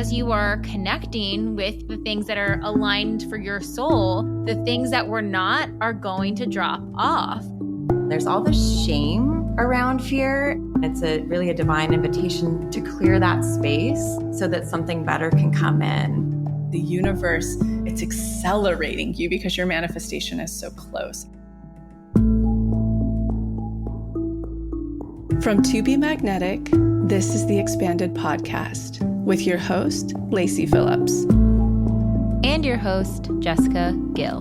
as you are connecting with the things that are aligned for your soul, the things that were not are going to drop off. There's all this shame around fear. It's really a divine invitation to clear that space so that something better can come in. The universe, it's accelerating you because your manifestation is so close. From To Be Magnetic, this is the Expanded Podcast with your host, Lacy Phillips. And your host, Jessica Gill.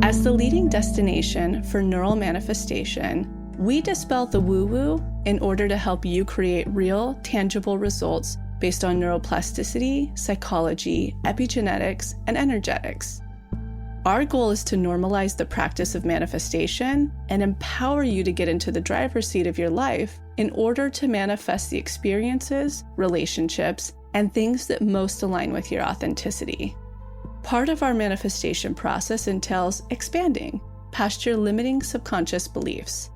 As the leading destination for neural manifestation, we dispel the woo-woo in order to help you create real, tangible results based on neuroplasticity, psychology, epigenetics, and energetics. Our goal is to normalize the practice of manifestation and empower you to get into the driver's seat of your life in order to manifest the experiences, relationships, and things that most align with your authenticity. Part of our manifestation process entails expanding past your limiting subconscious beliefs.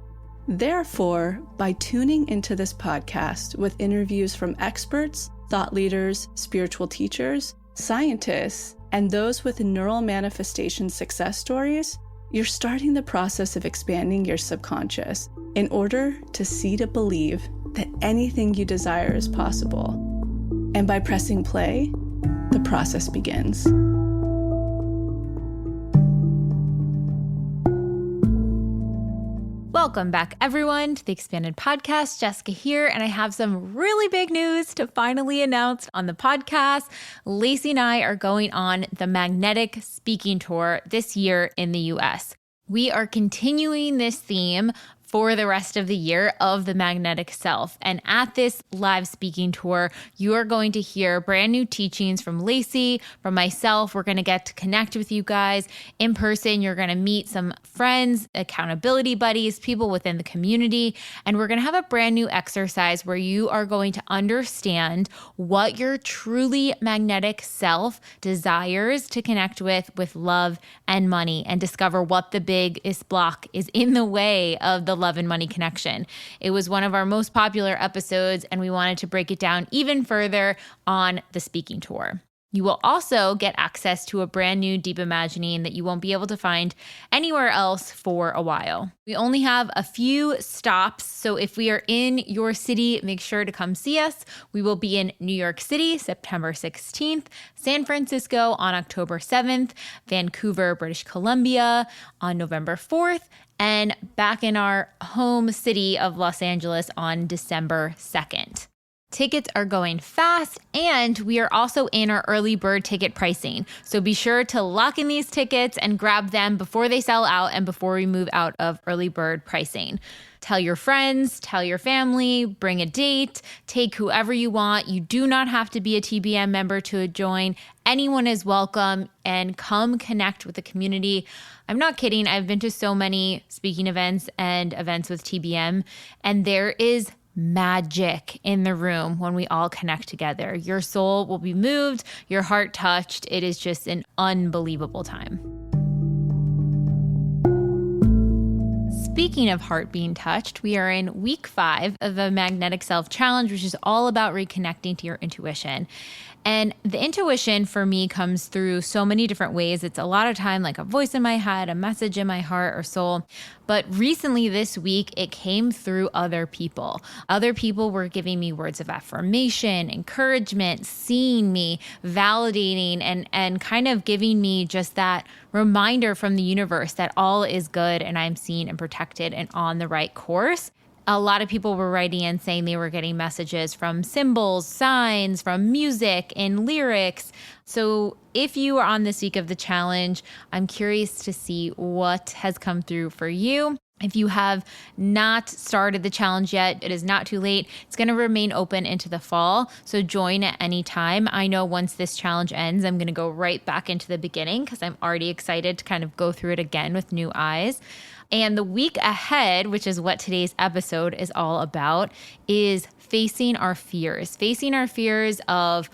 Therefore, by tuning into this podcast with interviews from experts, thought leaders, spiritual teachers, scientists, and those with neural manifestation success stories, you're starting the process of expanding your subconscious in order to see to believe that anything you desire is possible. And by pressing play, the process begins. Welcome back, everyone, to the Expanded Podcast. Jessica here, and I have some really big news to finally announce on the podcast. Lacy and I are going on the Magnetic Speaking Tour this year in the US. We are continuing this theme for the rest of the year of the magnetic self. And at this live speaking tour, you are going to hear brand new teachings from Lacy, from myself. We're going to get to connect with you guys in person. You're going to meet some friends, accountability buddies, people within the community. And we're going to have a brand new exercise where you are going to understand what your truly magnetic self desires to connect with love and money, and discover what the biggest block is in the way of the love and money connection. It was one of our most popular episodes, and we wanted to break it down even further on the speaking tour. You will also get access to a brand new deep imagining that you won't be able to find anywhere else for a while. We only have a few stops, so if we are in your city, make sure to come see us. We will be in New York City, September 16th, San Francisco on October 7th, Vancouver, British Columbia on November 4th, and back in our home city of Los Angeles on December 2nd. Tickets are going fast, and we are also in our early bird ticket pricing. So be sure to lock in these tickets and grab them before they sell out and before we move out of early bird pricing. Tell your friends, tell your family, bring a date, take whoever you want. You do not have to be a TBM member to join. Anyone is welcome, and come connect with the community. I'm not kidding. I've been to so many speaking events and events with TBM, and there is magic in the room when we all connect together. Your soul will be moved, your heart touched. It is just an unbelievable time. Speaking of heart being touched, we are in week 5 of the Magnetic Self Challenge, which is all about reconnecting to your intuition. And the intuition for me comes through so many different ways. It's a lot of time like a voice in my head, a message in my heart or soul. But recently this week, it came through other people. Other people were giving me words of affirmation, encouragement, seeing me, validating, and kind of giving me just that reminder from the universe that all is good and I'm seen and protected and on the right course. A lot of people were writing in saying they were getting messages from symbols, signs, from music and lyrics. So if you are on this week of the challenge, I'm curious to see what has come through for you. If you have not started the challenge yet, it is not too late. It's going to remain open into the fall, so join at any time. I know once this challenge ends, I'm going to go right back into the beginning because I'm already excited to kind of go through it again with new eyes. And the week ahead, which is what today's episode is all about, is facing our fears of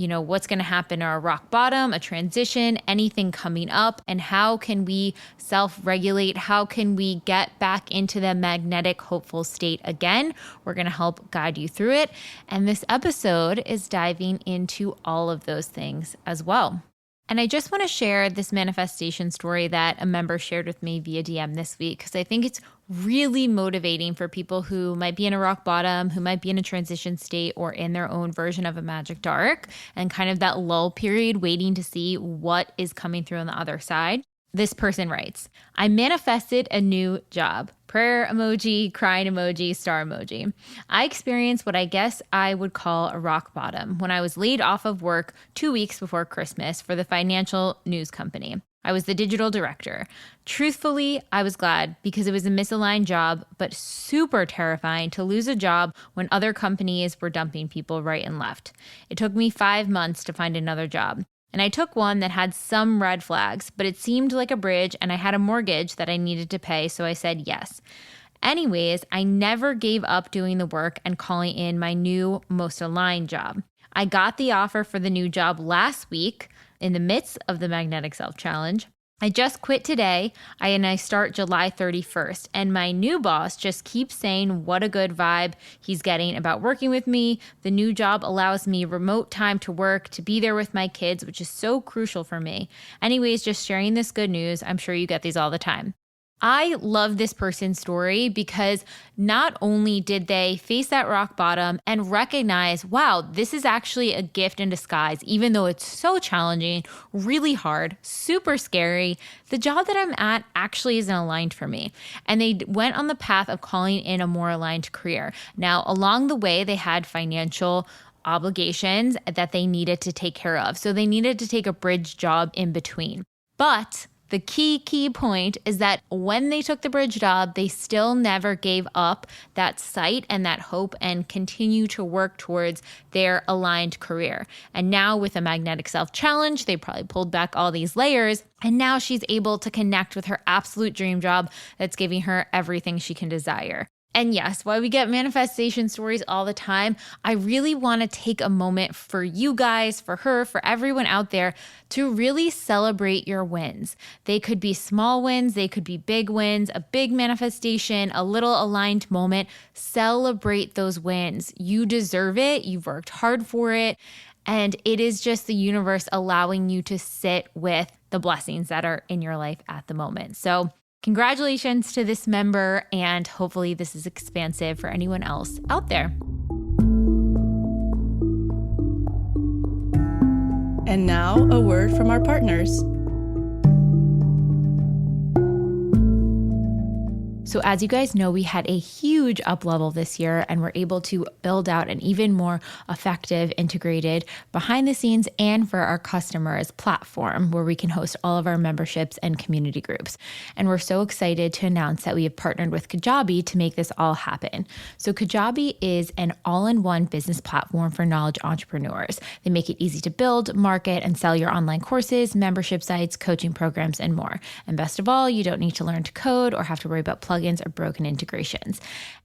what's going to happen, or a rock bottom, a transition, anything coming up, and how can we self-regulate? How can we get back into the magnetic, hopeful state again? We're going to help guide you through it. And this episode is diving into all of those things as well. And I just want to share this manifestation story that a member shared with me via DM this week, because I think it's really motivating for people who might be in a rock bottom, who might be in a transition state, or in their own version of a magic dark, and kind of that lull period waiting to see what is coming through on the other side. This person writes, I manifested a new job. Prayer emoji, crying emoji, star emoji. I experienced what I guess I would call a rock bottom when I was laid off of work 2 weeks before Christmas for the financial news company. I was the digital director. Truthfully, I was glad because it was a misaligned job, but super terrifying to lose a job when other companies were dumping people right and left. It took me 5 months to find another job. And I took one that had some red flags, but it seemed like a bridge and I had a mortgage that I needed to pay, so I said yes. Anyways, I never gave up doing the work and calling in my new, most aligned job. I got the offer for the new job last week in the midst of the Magnetic Self Challenge. I just quit today, and I start July 31st, and my new boss just keeps saying what a good vibe he's getting about working with me. The new job allows me remote time to work, to be there with my kids, which is so crucial for me. Anyways, just sharing this good news. I'm sure you get these all the time. I love this person's story because not only did they face that rock bottom and recognize, wow, this is actually a gift in disguise, even though it's so challenging, really hard, super scary. The job that I'm at actually isn't aligned for me. And they went on the path of calling in a more aligned career. Now, along the way, they had financial obligations that they needed to take care of. So they needed to take a bridge job in between. But the key point is that when they took the bridge job, they still never gave up that sight and that hope and continue to work towards their aligned career. And now with a Magnetic Self Challenge, they probably pulled back all these layers. And now she's able to connect with her absolute dream job that's giving her everything she can desire. And yes, while we get manifestation stories all the time, I really want to take a moment for you guys, for her, for everyone out there to really celebrate your wins. They could be small wins, they could be big wins, a big manifestation, a little aligned moment. Celebrate those wins. You deserve it. You've worked hard for it. And it is just the universe allowing you to sit with the blessings that are in your life at the moment. So congratulations to this member, and hopefully this is expansive for anyone else out there. And now a word from our partners. So as you guys know, we had a huge up level this year and we're able to build out an even more effective, integrated behind the scenes and for our customers platform where we can host all of our memberships and community groups. And we're so excited to announce that we have partnered with Kajabi to make this all happen. So Kajabi is an all-in-one business platform for knowledge entrepreneurs. They make it easy to build, market, and sell your online courses, membership sites, coaching programs, and more. And best of all, you don't need to learn to code or have to worry about plugins or broken integrations.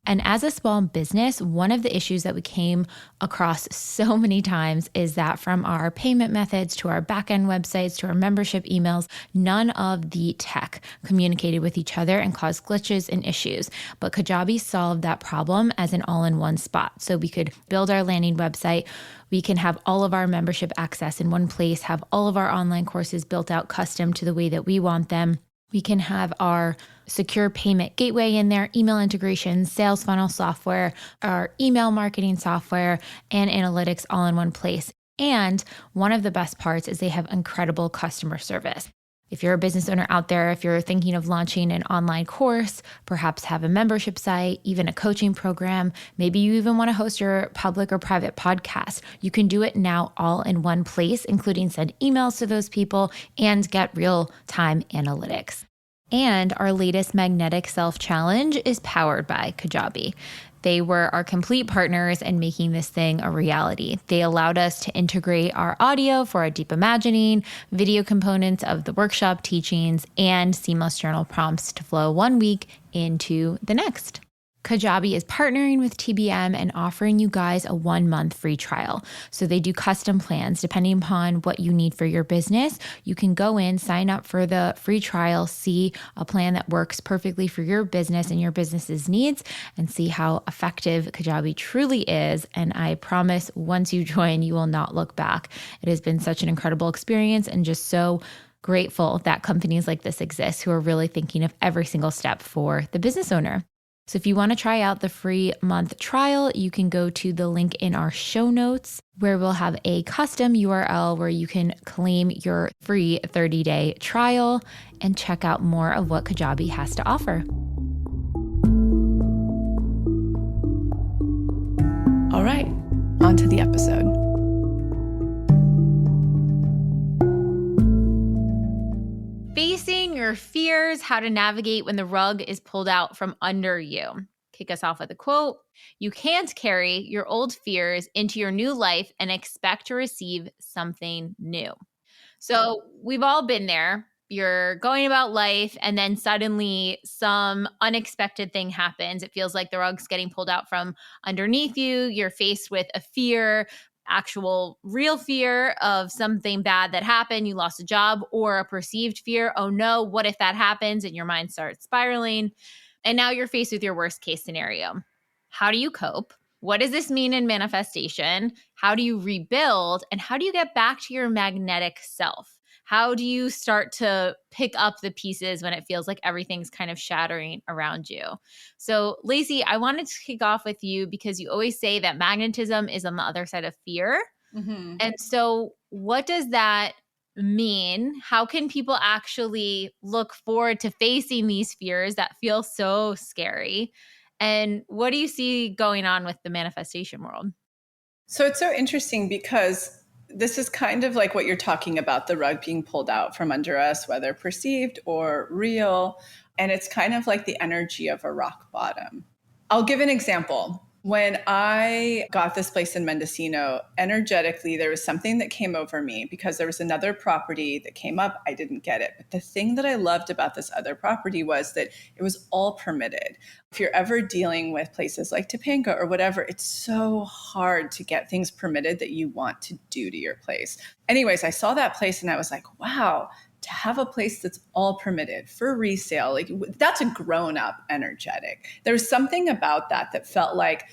And as a small business, one of the issues that we came across so many times is that from our payment methods to our backend websites to our membership emails, none of the tech communicated with each other and caused glitches and issues. But Kajabi solved that problem as an all-in-one spot. So we could build our landing website. We can have all of our membership access in one place, have all of our online courses built out custom to the way that we want them. We can have our secure payment gateway in there, email integrations, sales funnel software, our email marketing software, and analytics all in one place. And one of the best parts is they have incredible customer service. If you're a business owner out there, if you're thinking of launching an online course, perhaps have a membership site, even a coaching program, maybe you even want to host your public or private podcast, you can do it now all in one place, including send emails to those people and get real-time analytics. And our latest Magnetic Self Challenge is powered by Kajabi. They were our complete partners in making this thing a reality. They allowed us to integrate our audio for our deep imagining, video components of the workshop teachings, and seamless journal prompts to flow 1 week into the next. Kajabi is partnering with TBM and offering you guys a 1-month free trial. So they do custom plans depending upon what you need for your business. You can go in, sign up for the free trial, see a plan that works perfectly for your business and your business's needs, and see how effective Kajabi truly is. And I promise once you join, you will not look back. It has been such an incredible experience and just so grateful that companies like this exist who are really thinking of every single step for the business owner. So if you want to try out the free month trial, you can go to the link in our show notes where we'll have a custom URL where you can claim your free 30-day trial and check out more of what Kajabi has to offer. All right, on to the episode. Facing your fears, how to navigate when the rug is pulled out from under you. Kick us off with a quote. You can't carry your old fears into your new life and expect to receive something new. So we've all been there. You're going about life and then suddenly some unexpected thing happens. It feels like the rug's getting pulled out from underneath you. You're faced with a fear, actual real fear of something bad that happened, you lost a job, or a perceived fear, oh no, what if that happens? And your mind starts spiraling. And now you're faced with your worst case scenario. How do you cope? What does this mean in manifestation? How do you rebuild? And how do you get back to your magnetic self? How do you start to pick up the pieces when it feels like everything's kind of shattering around you? So, Lacy, I wanted to kick off with you because you always say that magnetism is on the other side of fear. Mm-hmm. And so, what does that mean? How can people actually look forward to facing these fears that feel so scary? And what do you see going on with the manifestation world? So it's so interesting because this is kind of like what you're talking about, the rug being pulled out from under us, whether perceived or real. And it's kind of like the energy of a rock bottom. I'll give an example. When I got this place in Mendocino, energetically, there was something that came over me because there was another property that came up. I didn't get it. But the thing that I loved about this other property was that it was all permitted. If you're ever dealing with places like Topanga or whatever, it's so hard to get things permitted that you want to do to your place. Anyways, I saw that place and I was like, wow, to have a place that's all permitted for resale, like that's a grown-up energetic. There's something about that felt like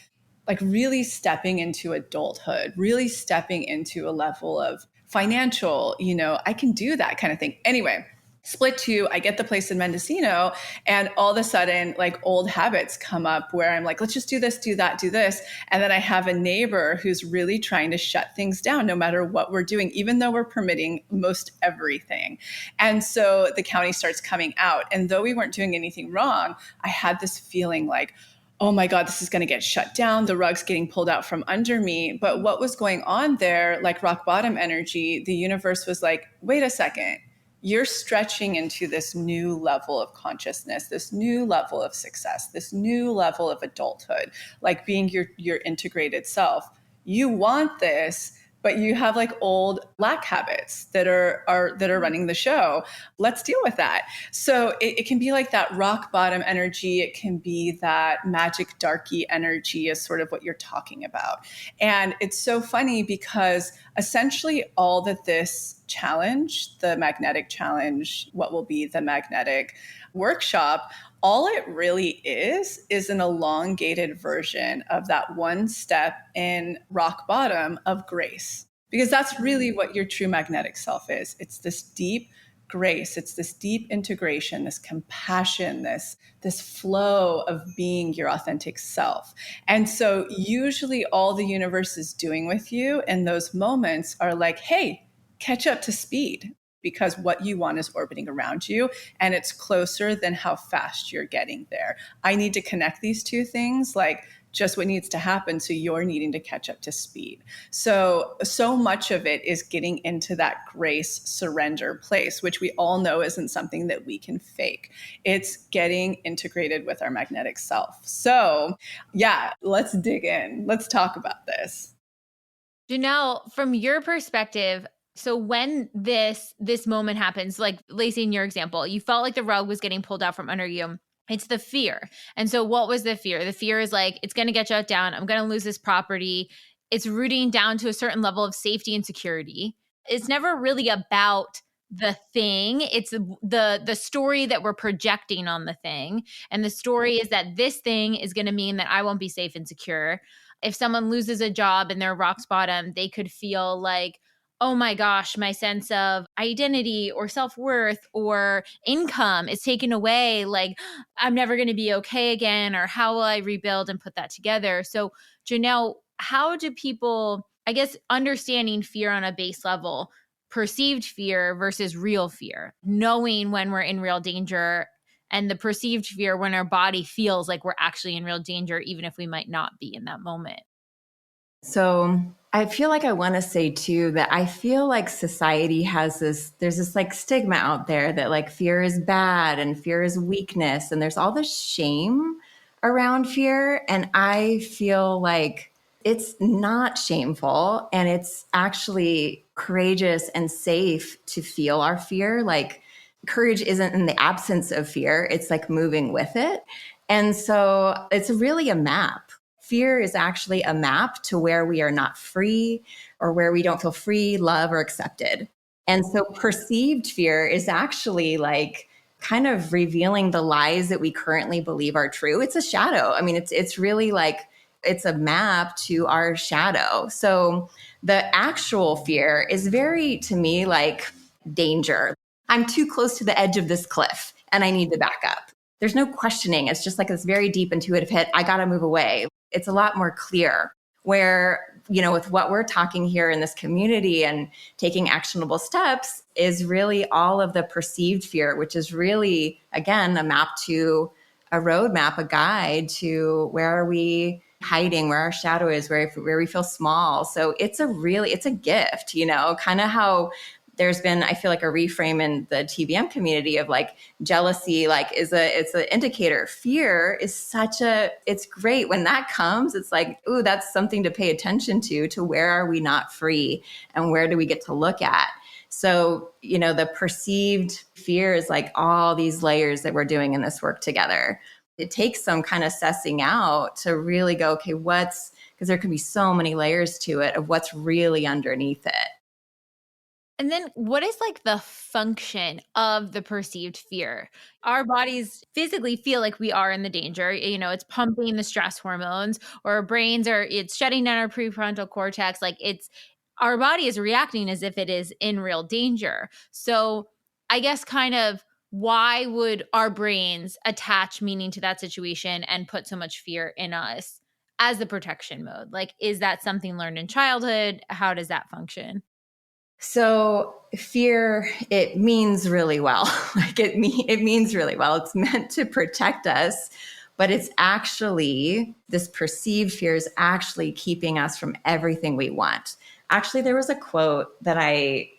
really stepping into adulthood, really stepping into a level of financial, I can do that kind of thing. Anyway, split two, I get the place in Mendocino, and all of a sudden, like old habits come up where I'm like, let's just do this, do that, do this. And then I have a neighbor who's really trying to shut things down no matter what we're doing, even though we're permitting most everything. And so the county starts coming out. And though we weren't doing anything wrong, I had this feeling like, oh my God, this is going to get shut down. The rug's getting pulled out from under me. But what was going on there, like rock bottom energy, the universe was like, wait a second. You're stretching into this new level of consciousness, this new level of success, this new level of adulthood, like being your integrated self. You want this, but you have like old lack habits that are running the show. Let's deal with that. So it can be like that rock bottom energy. It can be that magic darky energy is sort of what you're talking about. And it's so funny because essentially all that this challenge, the magnetic challenge, what will be the magnetic workshop, all it really is an elongated version of that one step in rock bottom of grace. Because that's really what your true magnetic self is. It's this deep grace. It's this deep integration, this compassion, this flow of being your authentic self. And so usually all the universe is doing with you in those moments are like, hey, catch up to speed. Because what you want is orbiting around you and it's closer than how fast you're getting there. I need to connect these two things, like just what needs to happen. So you're needing to catch up to speed. So much of it is getting into that grace surrender place, which we all know isn't something that we can fake. It's getting integrated with our magnetic self. So yeah, let's dig in. Let's talk about this. Janelle, from your perspective, so when this moment happens, like Lacy, in your example, you felt like the rug was getting pulled out from under you. It's the fear. And so what was the fear? The fear is like, it's going to get shut down. I'm going to lose this property. It's rooting down to a certain level of safety and security. It's never really about the thing. It's the story that we're projecting on the thing. And the story is that this thing is going to mean that I won't be safe and secure. If someone loses a job and they're rock bottom, they could feel like, oh my gosh, my sense of identity or self-worth or income is taken away. Like, I'm never going to be okay again, or how will I rebuild and put that together? So, Janelle, how do people, I guess, understanding fear on a base level, perceived fear versus real fear, knowing when we're in real danger, and the perceived fear when our body feels like we're actually in real danger, even if we might not be in that moment? So I feel like I want to say too that I feel like society has there's this like stigma out there that like fear is bad and fear is weakness. And there's all this shame around fear. And I feel like it's not shameful and it's actually courageous and safe to feel our fear. Like courage isn't in the absence of fear. It's like moving with it. And so it's really a map. Fear is actually a map to where we are not free or where we don't feel free, loved, or accepted. And so perceived fear is actually like kind of revealing the lies that we currently believe are true. It's a shadow. I mean, it's really like it's a map to our shadow. So the actual fear is very, to me, like danger. I'm too close to the edge of this cliff and I need to back up. There's no questioning. It's just like this very deep intuitive hit. I got to move away. It's a lot more clear where, you know, with what we're talking here in this community and taking actionable steps is really all of the perceived fear, which is really, again, a map to a roadmap, a guide to where are we hiding, where our shadow is, where we feel small. So it's a gift, you know, kind of how there's been, I feel like, a reframe in the TBM community of like jealousy, like it's an indicator. Fear is it's great when that comes. It's like, ooh, that's something to pay attention to where are we not free and where do we get to look at? So, you know, the perceived fear is like all these layers that we're doing in this work together. It takes some kind of sussing out to really go, okay, because there can be so many layers to it of what's really underneath it. And then what is like the function of the perceived fear? Our bodies physically feel like we are in the danger. You know, it's pumping the stress hormones, or our brains it's shutting down our prefrontal cortex. Like our body is reacting as if it is in real danger. So I guess kind of why would our brains attach meaning to that situation and put so much fear in us as the protection mode? Like, is that something learned in childhood? How does that function? So fear, it means really well. Like it means really well. It's meant to protect us, but it's actually, this perceived fear is actually keeping us from everything we want. Actually, there was a quote that I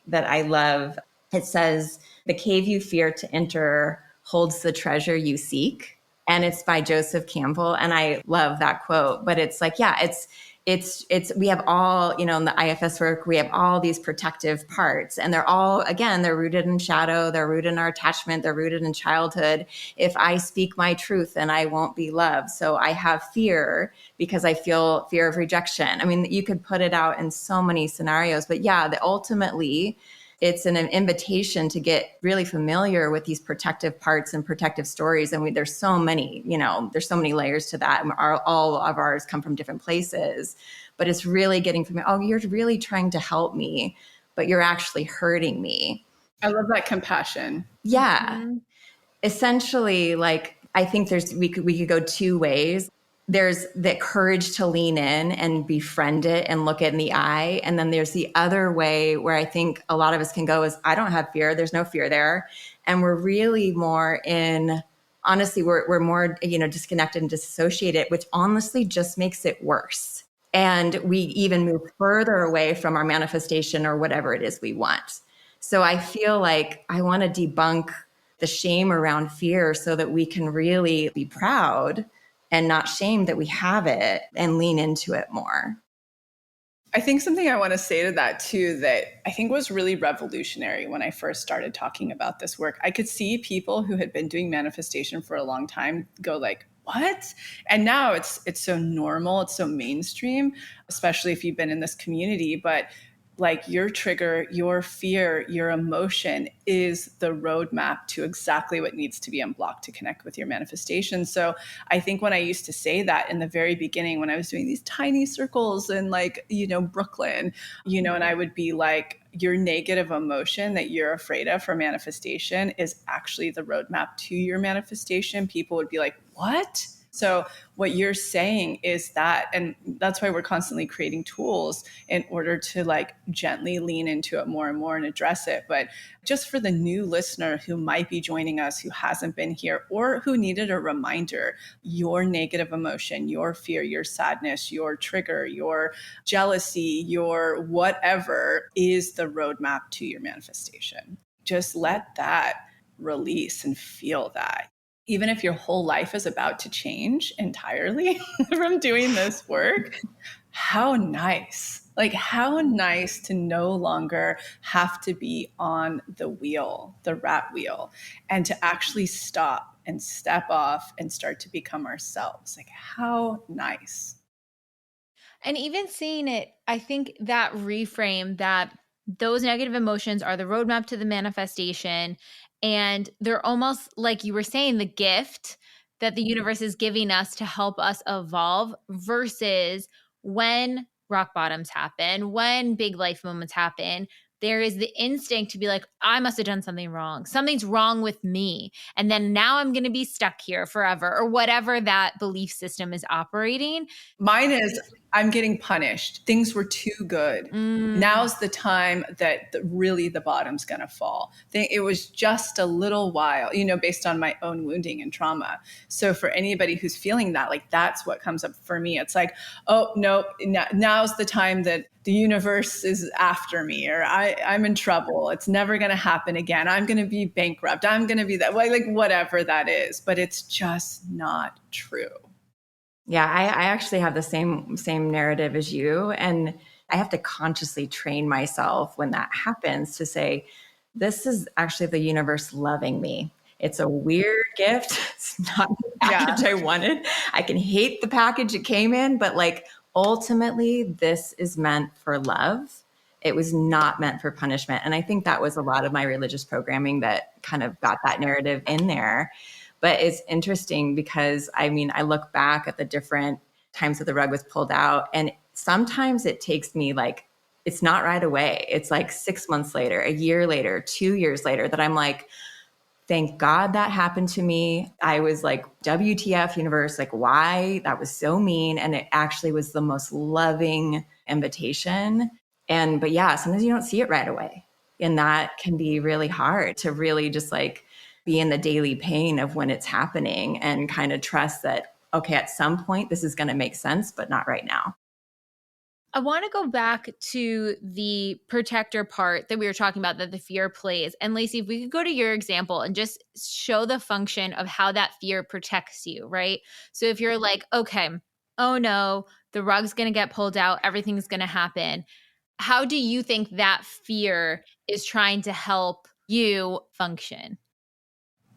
love. It says, "The cave you fear to enter holds the treasure you seek." And it's by Joseph Campbell. And I love that quote, but it's like, yeah, we have all, you know, in the IFS work, we have all these protective parts and they're all, again, they're rooted in shadow. They're rooted in our attachment. They're rooted in childhood. If I speak my truth, then I won't be loved. So I have fear because I feel fear of rejection. I mean, you could put it out in so many scenarios, but yeah, ultimately it's an invitation to get really familiar with these protective parts and protective stories. And there's so many, you know, there's so many layers to that. All of ours come from different places, but it's really getting familiar. Oh, you're really trying to help me, but you're actually hurting me. I love that compassion. Yeah. Mm-hmm. Essentially, like, I think we could go two ways. There's the courage to lean in and befriend it and look it in the eye. And then there's the other way where I think a lot of us can go is, I don't have fear. There's no fear there. And we're really more honestly, we're more, you know, disconnected and disassociated, which honestly just makes it worse. And we even move further away from our manifestation or whatever it is we want. So I feel like I want to debunk the shame around fear so that we can really be proud and not shame that we have it and lean into it more. I think something I want to say to that too, that I think was really revolutionary when I first started talking about this work. I could see people who had been doing manifestation for a long time go like, what? And now it's so normal, it's so mainstream, especially if you've been in this community. But like your trigger, your fear, your emotion is the roadmap to exactly what needs to be unblocked to connect with your manifestation. So I think when I used to say that in the very beginning, when I was doing these tiny circles in like, Brooklyn, and I would be like, your negative emotion that you're afraid of for manifestation is actually the roadmap to your manifestation. People would be like, what? So what you're saying is that, and that's why we're constantly creating tools in order to like gently lean into it more and more and address it. But just for the new listener who might be joining us, who hasn't been here or who needed a reminder, your negative emotion, your fear, your sadness, your trigger, your jealousy, your whatever is the roadmap to your manifestation. Just let that release and feel that. Even if your whole life is about to change entirely from doing this work, how nice. Like, how nice to no longer have to be on the wheel, the rat wheel, and to actually stop and step off and start to become ourselves. Like, how nice. And even seeing it, I think that reframe that those negative emotions are the roadmap to the manifestation. And they're almost like you were saying, the gift that the universe is giving us to help us evolve versus when rock bottoms happen, when big life moments happen. There is the instinct to be like, I must have done something wrong. Something's wrong with me. And then now I'm going to be stuck here forever, or whatever that belief system is operating. Mine is, I'm getting punished. Things were too good. Now's the time that really the bottom's going to fall. It was just a little while, based on my own wounding and trauma. So for anybody who's feeling that, like that's what comes up for me. It's like, oh, no, now's the time that the universe is after me, or I'm in trouble. It's never going to happen again. I'm going to be bankrupt. I'm going to be that way, like whatever that is. But it's just not true. Yeah, I actually have the same narrative as you. And I have to consciously train myself when that happens to say, this is actually the universe loving me. It's a weird gift. It's not the package I wanted. I can hate the package it came in, but like ultimately, this is meant for love. It was not meant for punishment. And I think that was a lot of my religious programming that kind of got that narrative in there. But it's interesting because, I look back at the different times that the rug was pulled out, and sometimes it takes me like, it's not right away. It's like 6 months later, a year later, 2 years later that I'm like, thank God that happened to me. I was like, WTF universe, like why? That was so mean. And it actually was the most loving invitation. But yeah, sometimes you don't see it right away. And that can be really hard to really just like be in the daily pain of when it's happening and kind of trust that, okay, at some point this is going to make sense, but not right now. I want to go back to the protector part that we were talking about, that the fear plays. And Lacy, if we could go to your example and just show the function of how that fear protects you, right? So if you're like, okay, oh no, the rug's going to get pulled out, everything's going to happen. How do you think that fear is trying to help you function?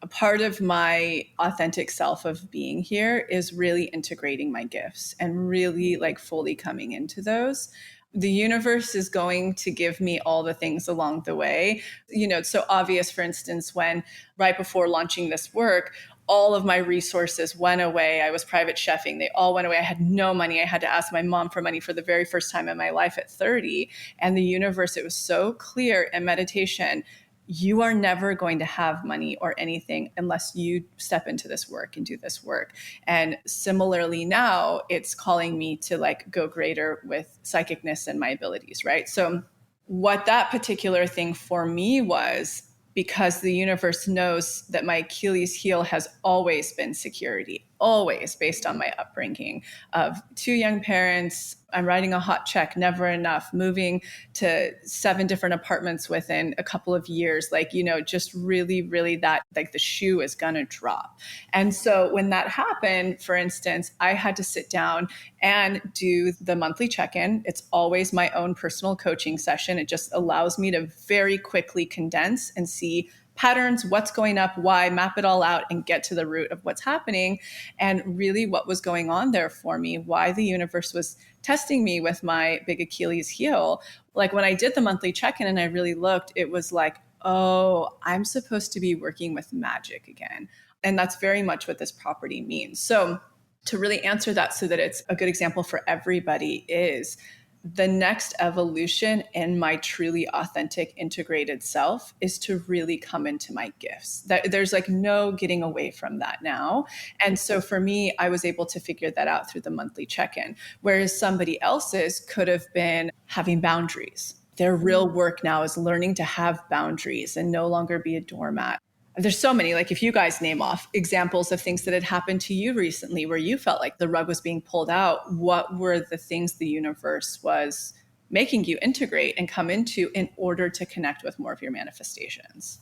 A part of my authentic self of being here is really integrating my gifts and really like fully coming into those. The universe is going to give me all the things along the way. It's so obvious, for instance, when right before launching this work, all of my resources went away. I was private chefing. They all went away. I had no money. I had to ask my mom for money for the very first time in my life at 30. And the universe, it was so clear in meditation, you are never going to have money or anything unless you step into this work and do this work. And similarly now, it's calling me to like go greater with psychicness and my abilities, right? So what that particular thing for me was, because the universe knows that my Achilles heel has always been security. always based on my upbringing of 2 young parents. I'm writing a hot check, never enough, moving to 7 different apartments within a couple of years. Like, just really, really that like the shoe is going to drop. And so when that happened, for instance, I had to sit down and do the monthly check-in. It's always my own personal coaching session. It just allows me to very quickly condense and see patterns, what's going up, why, map it all out and get to the root of what's happening and really what was going on there for me, why the universe was testing me with my big Achilles heel. Like when I did the monthly check-in and I really looked, it was like, oh, I'm supposed to be working with magic again. And that's very much what this property means. So to really answer that so that it's a good example for everybody is the next evolution in my truly authentic integrated self is to really come into my gifts. There's like no getting away from that now. And so for me, I was able to figure that out through the monthly check-in, whereas somebody else's could have been having boundaries. Their real work now is learning to have boundaries and no longer be a doormat. There's so many, like if you guys name off examples of things that had happened to you recently where you felt like the rug was being pulled out, what were the things the universe was making you integrate and come into in order to connect with more of your manifestations?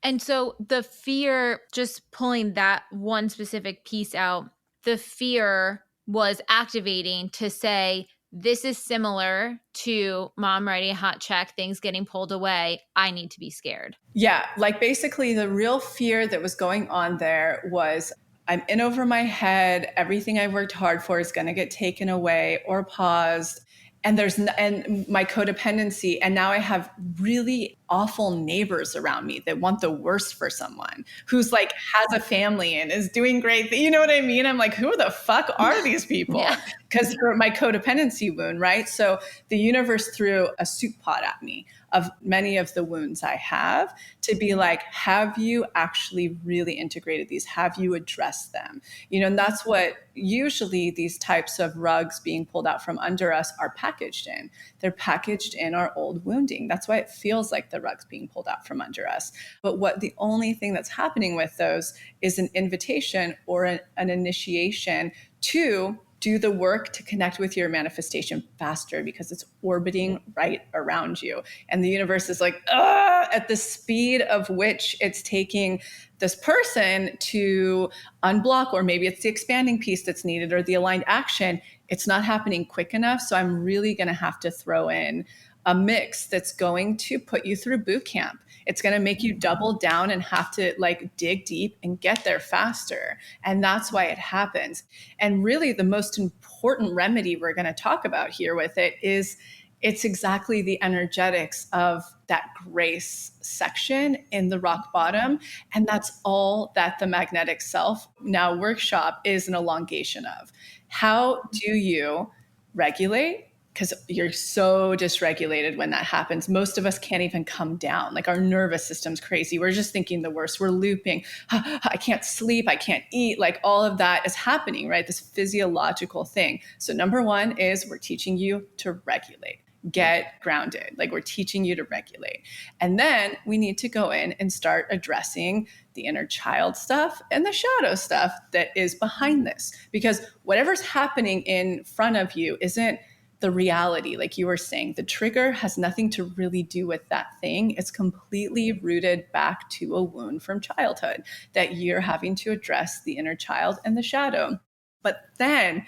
And so the fear, just pulling that one specific piece out, the fear was activating to say, this is similar to mom writing a hot check, things getting pulled away. I need to be scared. Yeah, like basically the real fear that was going on there was I'm in over my head. Everything I worked hard for is going to get taken away or paused. And and my codependency. And now I have really awful neighbors around me that want the worst for someone who's like has a family and is doing great. You know what I mean? I'm like, who the fuck are these people? Because for my codependency wound, right? So the universe threw a soup pot at me of many of the wounds I have to be like, have you actually really integrated these? Have you addressed them? And that's what usually these types of rugs being pulled out from under us are packaged in. They're packaged in our old wounding. That's why it feels like the rugs being pulled out from under us. But the only thing that's happening with those is an invitation or an initiation to do the work to connect with your manifestation faster because it's orbiting right around you. And the universe is like, at the speed of which it's taking this person to unblock, or maybe it's the expanding piece that's needed or the aligned action. It's not happening quick enough. So I'm really going to have to throw in a mix that's going to put you through boot camp. It's going to make you double down and have to like dig deep and get there faster. And that's why it happens. And really the most important remedy we're going to talk about here with it is it's exactly the energetics of that grace section in the rock bottom. And that's all that the magnetic self now workshop is an elongation of. How do you regulate? Because you're so dysregulated when that happens. Most of us can't even come down. Like our nervous system's crazy. We're just thinking the worst. We're looping. I can't sleep. I can't eat. Like all of that is happening, right? This physiological thing. So number one is we're teaching you to regulate. Get grounded. Like we're teaching you to regulate. And then we need to go in and start addressing the inner child stuff and the shadow stuff that is behind this. Because whatever's happening in front of you isn't the reality. Like you were saying, the trigger has nothing to really do with that thing. It's completely rooted back to a wound from childhood that you're having to address the inner child and the shadow. But then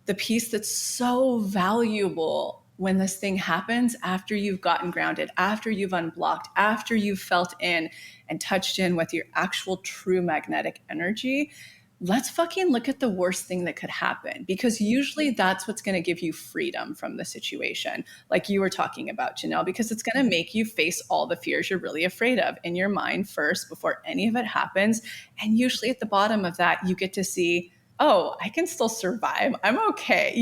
the piece that's so valuable when this thing happens after you've gotten grounded, after you've unblocked, after you've felt in and touched in with your actual true magnetic energy, let's fucking look at the worst thing that could happen, because usually that's what's going to give you freedom from the situation. Like you were talking about, Janelle, because it's going to make you face all the fears you're really afraid of in your mind first before any of it happens. And usually at the bottom of that, you get to see, oh, I can still survive. I'm okay,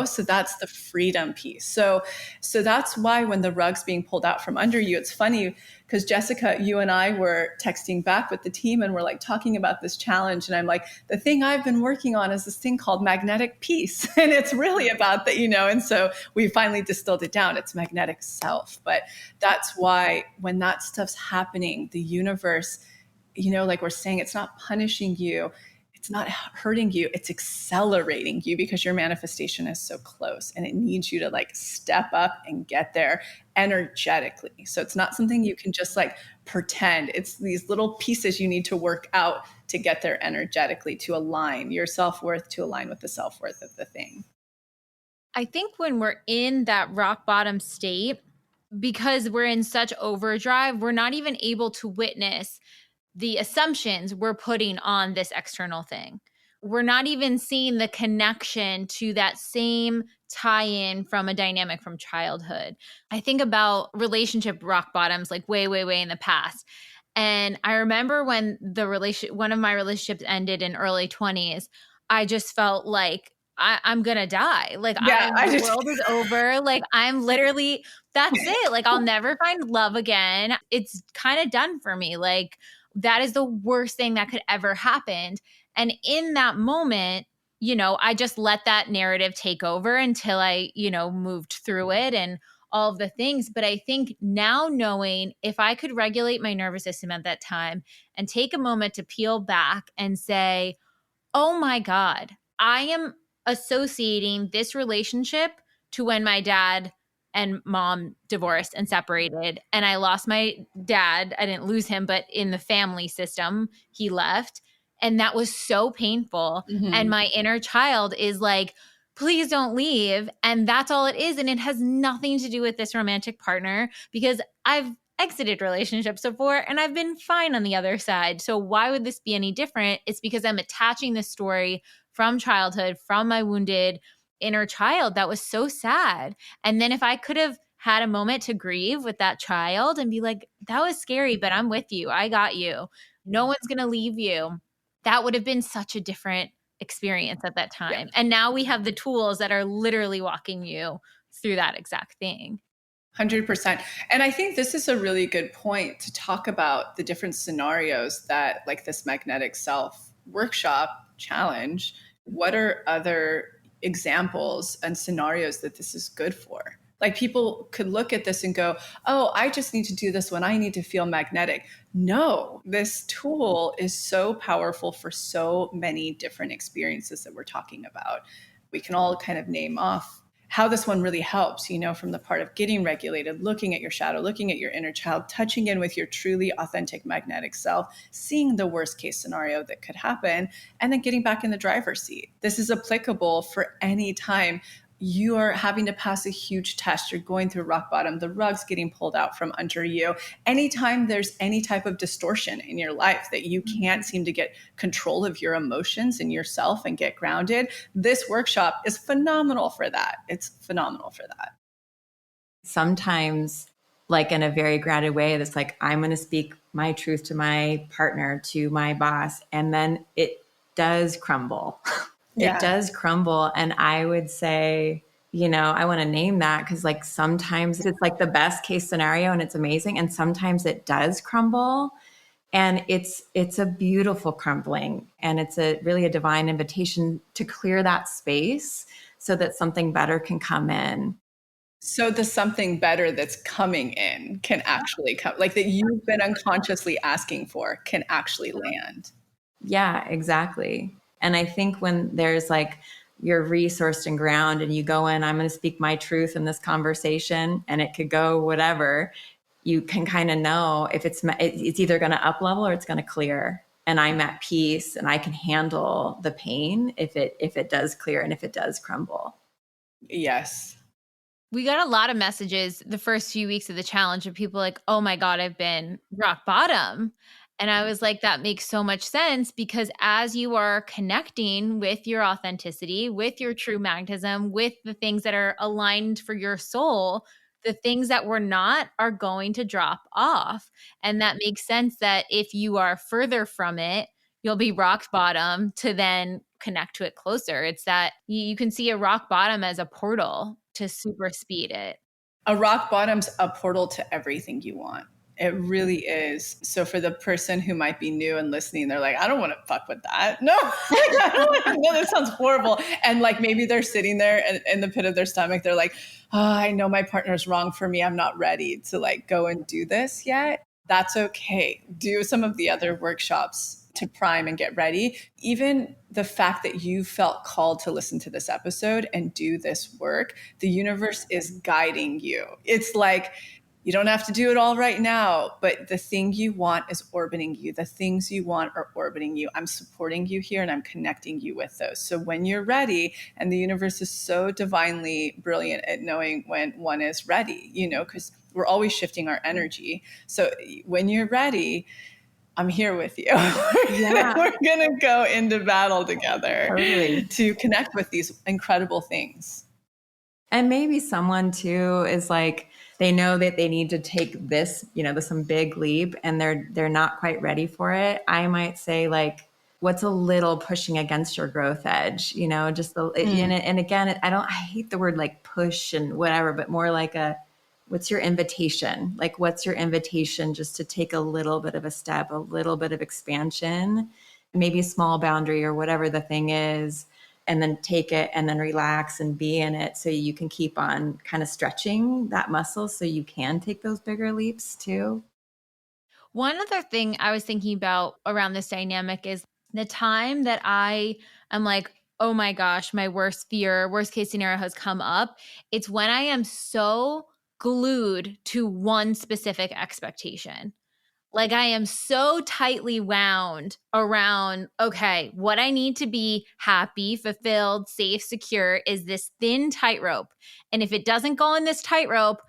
So that's the freedom piece. So that's why when the rug's being pulled out from under you, it's funny because Jessica, you and I were texting back with the team and we're like talking about this challenge. And I'm like, the thing I've been working on is this thing called magnetic peace. And it's really about that, and so we finally distilled it down. It's magnetic self. But that's why when that stuff's happening, the universe, like we're saying, it's not punishing you. it's not hurting you, it's accelerating you because your manifestation is so close and it needs you to like step up and get there energetically. So it's not something you can just like pretend. It's these little pieces you need to work out to get there energetically, to align your self-worth, to align with the self-worth of the thing. I think when we're in that rock bottom state, because we're in such overdrive, we're not even able to witness the assumptions we're putting on this external thing. We're not even seeing the connection to that same tie in from a dynamic from childhood. I think about relationship rock bottoms like way, way, way in the past. And I remember when one of my relationships ended in early 20s, I just felt like I'm gonna die. Like the world is over. Like I'm literally, that's it. Like I'll never find love again. It's kind of done for me. Like that is the worst thing that could ever happen. And in that moment, I just let that narrative take over until I, moved through it and all of the things. But I think now knowing if I could regulate my nervous system at that time and take a moment to peel back and say, oh my God, I am associating this relationship to when my dad and mom divorced and separated. And I lost my dad. I didn't lose him, but in the family system, he left. And that was so painful. Mm-hmm. And my inner child is like, please don't leave. And that's all it is. And it has nothing to do with this romantic partner because I've exited relationships before and I've been fine on the other side. So why would this be any different? It's because I'm attaching this story from childhood, from my wounded inner child that was so sad. And then if I could have had a moment to grieve with that child and be like, that was scary, but I'm with you. I got you. No one's going to leave you. That would have been such a different experience at that time. Yeah. And now we have the tools that are literally walking you through that exact thing. 100%. And I think this is a really good point to talk about the different scenarios that like this magnetic self workshop challenge. What are other examples and scenarios that this is good for? Like people could look at this and go, oh, I just need to do this when I need to feel magnetic. No, this tool is so powerful for so many different experiences that we're talking about. We can all kind of name off how this one really helps, from the part of getting regulated, looking at your shadow, looking at your inner child, touching in with your truly authentic magnetic self, seeing the worst case scenario that could happen, and then getting back in the driver's seat. This is applicable for any time you are having to pass a huge test, you're going through rock bottom, the rug's getting pulled out from under you. Anytime there's any type of distortion in your life that you can't seem to get control of your emotions and yourself and get grounded, this workshop is phenomenal for that. It's phenomenal for that. Sometimes, like in a very grounded way, that's like, I'm going to speak my truth to my partner, to my boss, and then it does crumble. Yeah. It does crumble. And I would say, I want to name that because like sometimes it's like the best case scenario and it's amazing. And sometimes it does crumble and it's a beautiful crumbling. And it's really a divine invitation to clear that space so that something better can come in. So the something better that's coming in can actually come, like that you've been unconsciously asking for can actually land. Yeah, exactly. And I think when there's like you're resourced and ground and you go in, I'm going to speak my truth in this conversation and it could go whatever, you can kind of know if it's either going to up level or it's going to clear. And I'm at peace and I can handle the pain if it does clear and if it does crumble. Yes. We got a lot of messages the first few weeks of the challenge of people like, oh my God, I've been rock bottom. And I was like, that makes so much sense because as you are connecting with your authenticity, with your true magnetism, with the things that are aligned for your soul, the things that were not are going to drop off. And that makes sense that if you are further from it, you'll be rock bottom to then connect to it closer. It's that you can see a rock bottom as a portal to super speed it. A rock bottom's a portal to everything you want. It really is. So for the person who might be new and listening, they're like, I don't want to fuck with that. No, no, that sounds horrible. And like maybe they're sitting there in the pit of their stomach. They're like, oh, I know my partner's wrong for me. I'm not ready to like go and do this yet. That's okay. Do some of the other workshops to prime and get ready. Even the fact that you felt called to listen to this episode and do this work, the universe is guiding you. It's like, you don't have to do it all right now, but the thing you want is orbiting you. The things you want are orbiting you. I'm supporting you here and I'm connecting you with those. So when you're ready, and the universe is so divinely brilliant at knowing when one is ready, because we're always shifting our energy. So when you're ready, I'm here with you. Yeah. We're going to go into battle together Totally. to connect with these incredible things. And maybe someone too is like, they know that they need to take this, some big leap and they're not quite ready for it. I might say like, what's a little pushing against your growth edge, just and again, I hate the word like push and whatever, but more like what's your invitation? Like, what's your invitation just to take a little bit of a step, a little bit of expansion, maybe a small boundary or whatever the thing is, and then take it and then relax and be in it so you can keep on kind of stretching that muscle so you can take those bigger leaps too. One other thing I was thinking about around this dynamic is the time that I am like, oh my gosh, my worst case scenario has come up. It's when I am so glued to one specific expectation. Like I am so tightly wound around, okay, what I need to be happy, fulfilled, safe, secure is this thin tightrope. And if it doesn't go on this tightrope,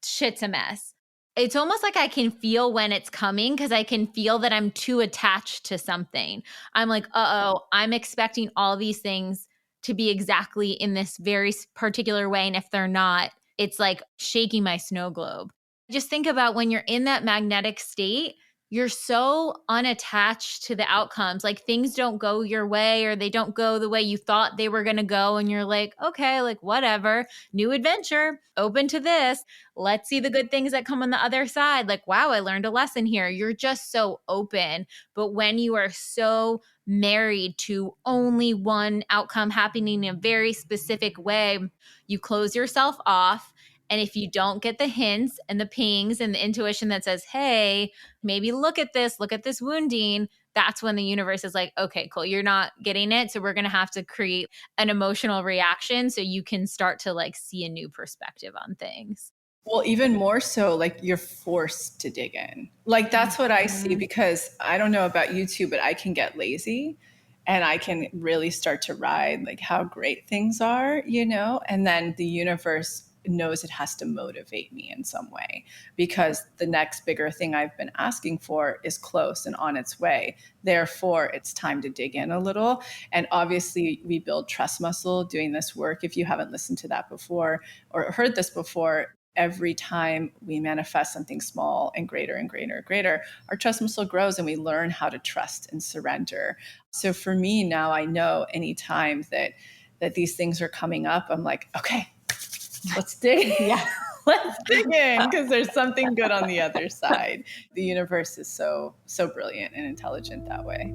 shit's a mess. It's almost like I can feel when it's coming because I can feel that I'm too attached to something. I'm like, I'm expecting all these things to be exactly in this very particular way. And if they're not, it's like shaking my snow globe. Just think about when you're in that magnetic state, you're so unattached to the outcomes. Like things don't go your way or they don't go the way you thought they were going to go. And you're like, okay, like whatever, new adventure, open to this. Let's see the good things that come on the other side. Like, wow, I learned a lesson here. You're just so open. But when you are so married to only one outcome happening in a very specific way, you close yourself off. And if you don't get the hints and the pings and the intuition that says, hey, maybe look at this wounding, that's when the universe is like, okay, cool, you're not getting it. So we're going to have to create an emotional reaction so you can start to like see a new perspective on things. Well, even more so, like you're forced to dig in. Like that's what I see, because I don't know about you two, but I can get lazy and I can really start to ride like how great things are, and then the universe knows it has to motivate me in some way because the next bigger thing I've been asking for is close and on its way. Therefore, it's time to dig in a little. And obviously, we build trust muscle doing this work. If you haven't listened to that before or heard this before, every time we manifest something small and greater and greater and greater, our trust muscle grows and we learn how to trust and surrender. So for me now, I know anytime that these things are coming up, I'm like, okay, let's dig. Yeah. Let's dig in because there's something good on the other side. The universe is so brilliant and intelligent that way.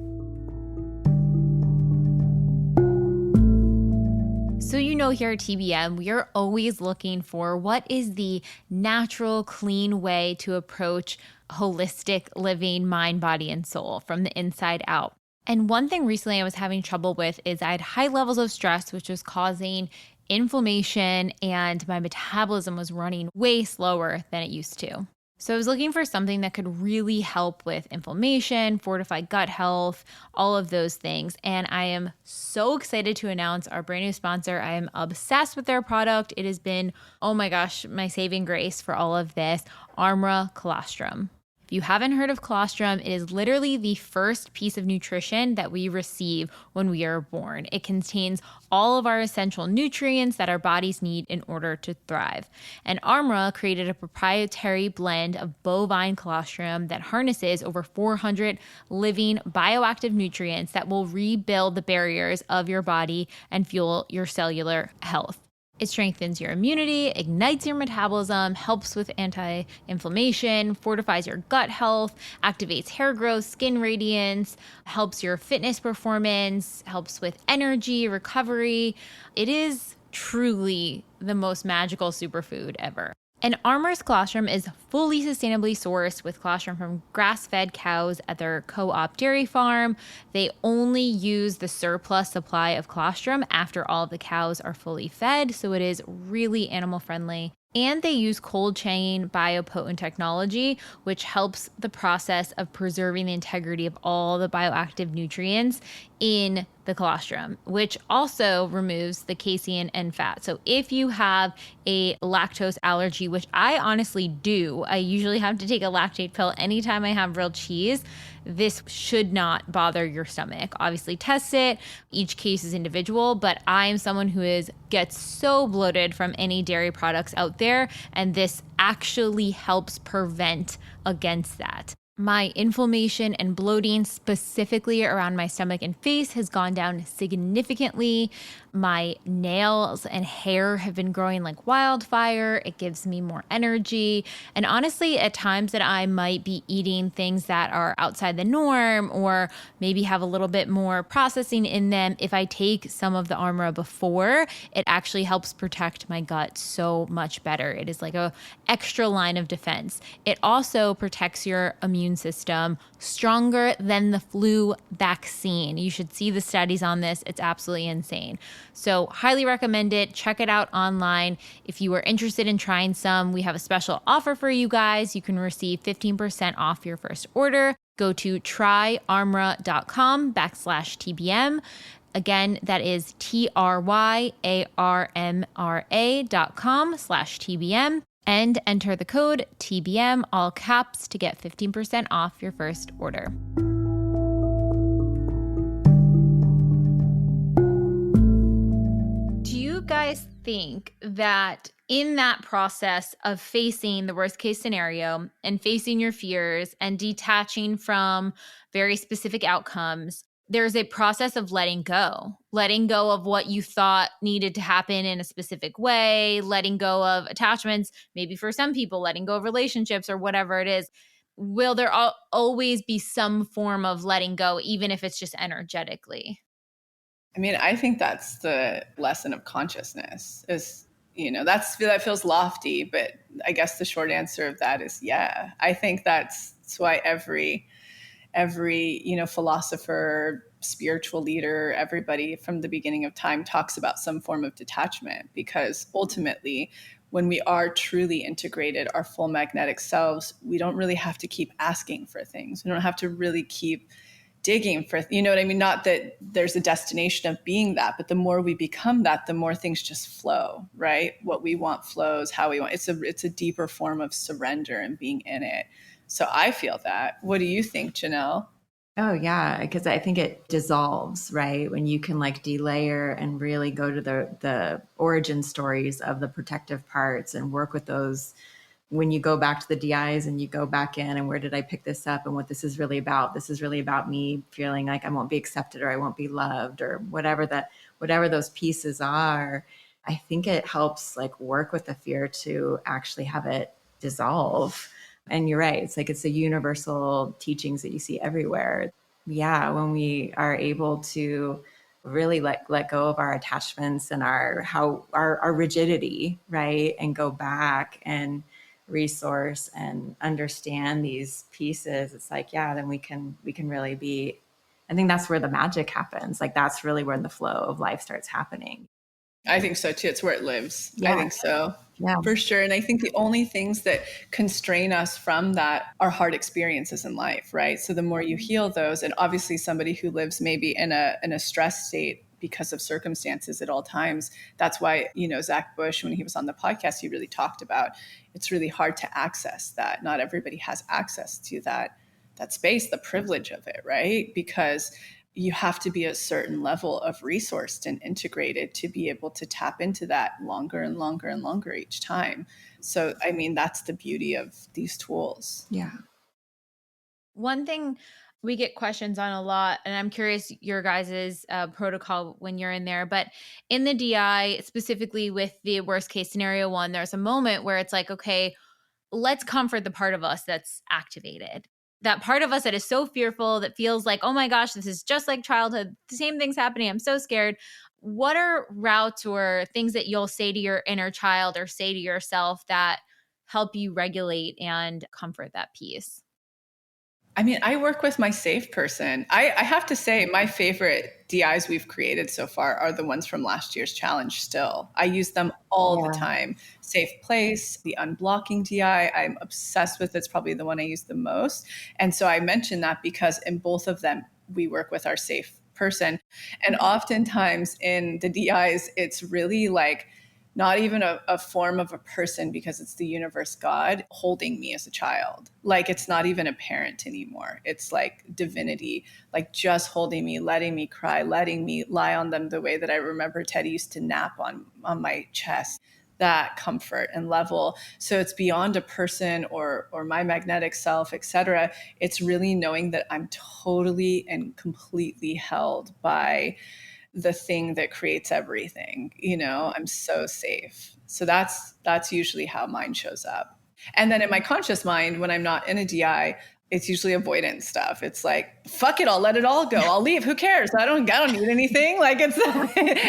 So here at TBM, we are always looking for what is the natural, clean way to approach holistic living, mind, body, and soul from the inside out. And one thing recently I was having trouble with is I had high levels of stress, which was causing inflammation, and my metabolism was running way slower than it used to. So I was looking for something that could really help with inflammation, fortify gut health, all of those things. And I am so excited to announce our brand new sponsor. I am obsessed with their product. It has been, oh my gosh, my saving grace for all of this, Armra Colostrum. If you haven't heard of colostrum, it is literally the first piece of nutrition that we receive when we are born. It contains all of our essential nutrients that our bodies need in order to thrive. And Armra created a proprietary blend of bovine colostrum that harnesses over 400 living bioactive nutrients that will rebuild the barriers of your body and fuel your cellular health. It strengthens your immunity, ignites your metabolism, helps with anti-inflammation, fortifies your gut health, activates hair growth, skin radiance, helps your fitness performance, helps with energy, recovery. It is truly the most magical superfood ever. And Armor's colostrum is fully sustainably sourced with colostrum from grass-fed cows at their co-op dairy farm. They only use the surplus supply of colostrum after all of the cows are fully fed, so it is really animal friendly. And they use cold chain biopotent technology, which helps the process of preserving the integrity of all the bioactive nutrients in the colostrum, which also removes the casein and fat. So if you have a lactose allergy, which I honestly do, I usually have to take a lactate pill anytime I have real cheese. This should not bother your stomach. Obviously test it. Each case is individual, but I'm someone who gets so bloated from any dairy products out there, and this actually helps prevent against that. My inflammation and bloating, specifically around my stomach and face, has gone down significantly. My nails and hair have been growing like wildfire. It gives me more energy. And honestly, at times that I might be eating things that are outside the norm or maybe have a little bit more processing in them, if I take some of the Armor before, it actually helps protect my gut so much better. It is like a extra line of defense. It also protects your immune system stronger than the flu vaccine. You should see the studies on this. It's absolutely insane. So highly recommend it. Check it out online. If you are interested in trying some, we have a special offer for you guys. You can receive 15% off your first order. Go to tryarmra.com/TBM. Again, that is tryarmra.com/TBM. And enter the code TBM, all caps, to get 15% off your first order. Do you guys think that in that process of facing the worst case scenario and facing your fears and detaching from very specific outcomes, there's a process of letting go of what you thought needed to happen in a specific way, letting go of attachments, maybe for some people, letting go of relationships or whatever it is? Will there always be some form of letting go, even if it's just energetically? I mean, I think that's the lesson of consciousness is, that feels lofty, but I guess the short answer of that is, yeah. I think that's why every philosopher, spiritual leader, everybody from the beginning of time talks about some form of detachment, because ultimately, when we are truly integrated, our full magnetic selves, we don't really have to keep asking for things. We don't have to really keep digging for, you know what I mean? Not that there's a destination of being that, but the more we become that, the more things just flow, right? What we want flows, how we want. It's a deeper form of surrender and being in it. So I feel that. What do you think, Janelle? Oh, yeah, because I think it dissolves, right? When you can like delayer and really go to the origin stories of the protective parts and work with those. When you go back to the DIs and you go back in and where did I pick this up and what this is really about? This is really about me feeling like I won't be accepted or I won't be loved or whatever those pieces are. I think it helps like work with the fear to actually have it dissolve. And you're right. It's the universal teachings that you see everywhere. Yeah. When we are able to really let go of our attachments and our rigidity, right? And go back and resource and understand these pieces, it's like, yeah, then we can really be, I think that's where the magic happens. Like that's really where the flow of life starts happening. I think so too. It's where it lives. Yeah. I think so. Yeah. For sure. And I think the only things that constrain us from that are hard experiences in life, right? So the more you heal those, and obviously somebody who lives maybe in a stress state because of circumstances at all times, that's why, Zach Bush, when he was on the podcast, he really talked about it's really hard to access that. Not everybody has access to that space, the privilege of it, right? Because you have to be a certain level of resourced and integrated to be able to tap into that longer and longer and longer each time. So, I mean, that's the beauty of these tools. Yeah. One thing we get questions on a lot, and I'm curious your guys' protocol when you're in there, but in the DI, specifically with the worst case scenario one, there's a moment where it's like, okay, let's comfort the part of us that's activated. That part of us that is so fearful, that feels like, oh my gosh, this is just like childhood. The same thing's happening. I'm so scared. What are routes or things that you'll say to your inner child or say to yourself that help you regulate and comfort that piece? I mean, I work with my safe person. I have to say, my favorite DIs we've created so far are the ones from last year's challenge still. I use them all the Yeah. time. Safe place, the unblocking DI, I'm obsessed with. It's probably the one I use the most. And so I mention that because in both of them, we work with our safe person. And oftentimes in the DIs, it's really like, not even a form of a person because it's the universe God holding me as a child. Like it's not even a parent anymore. It's like divinity, like just holding me, letting me cry, letting me lie on them the way that I remember Teddy used to nap on my chest. That comfort and level. So it's beyond a person or my magnetic self, etc. It's really knowing that I'm totally and completely held by the thing that creates everything. I'm so safe. So that's usually how mine shows up. And then in my conscious mind, when I'm not in a DI, it's usually avoidance stuff. It's like, fuck it, I'll let it all go. I'll leave. Who cares? I don't need anything. Like it's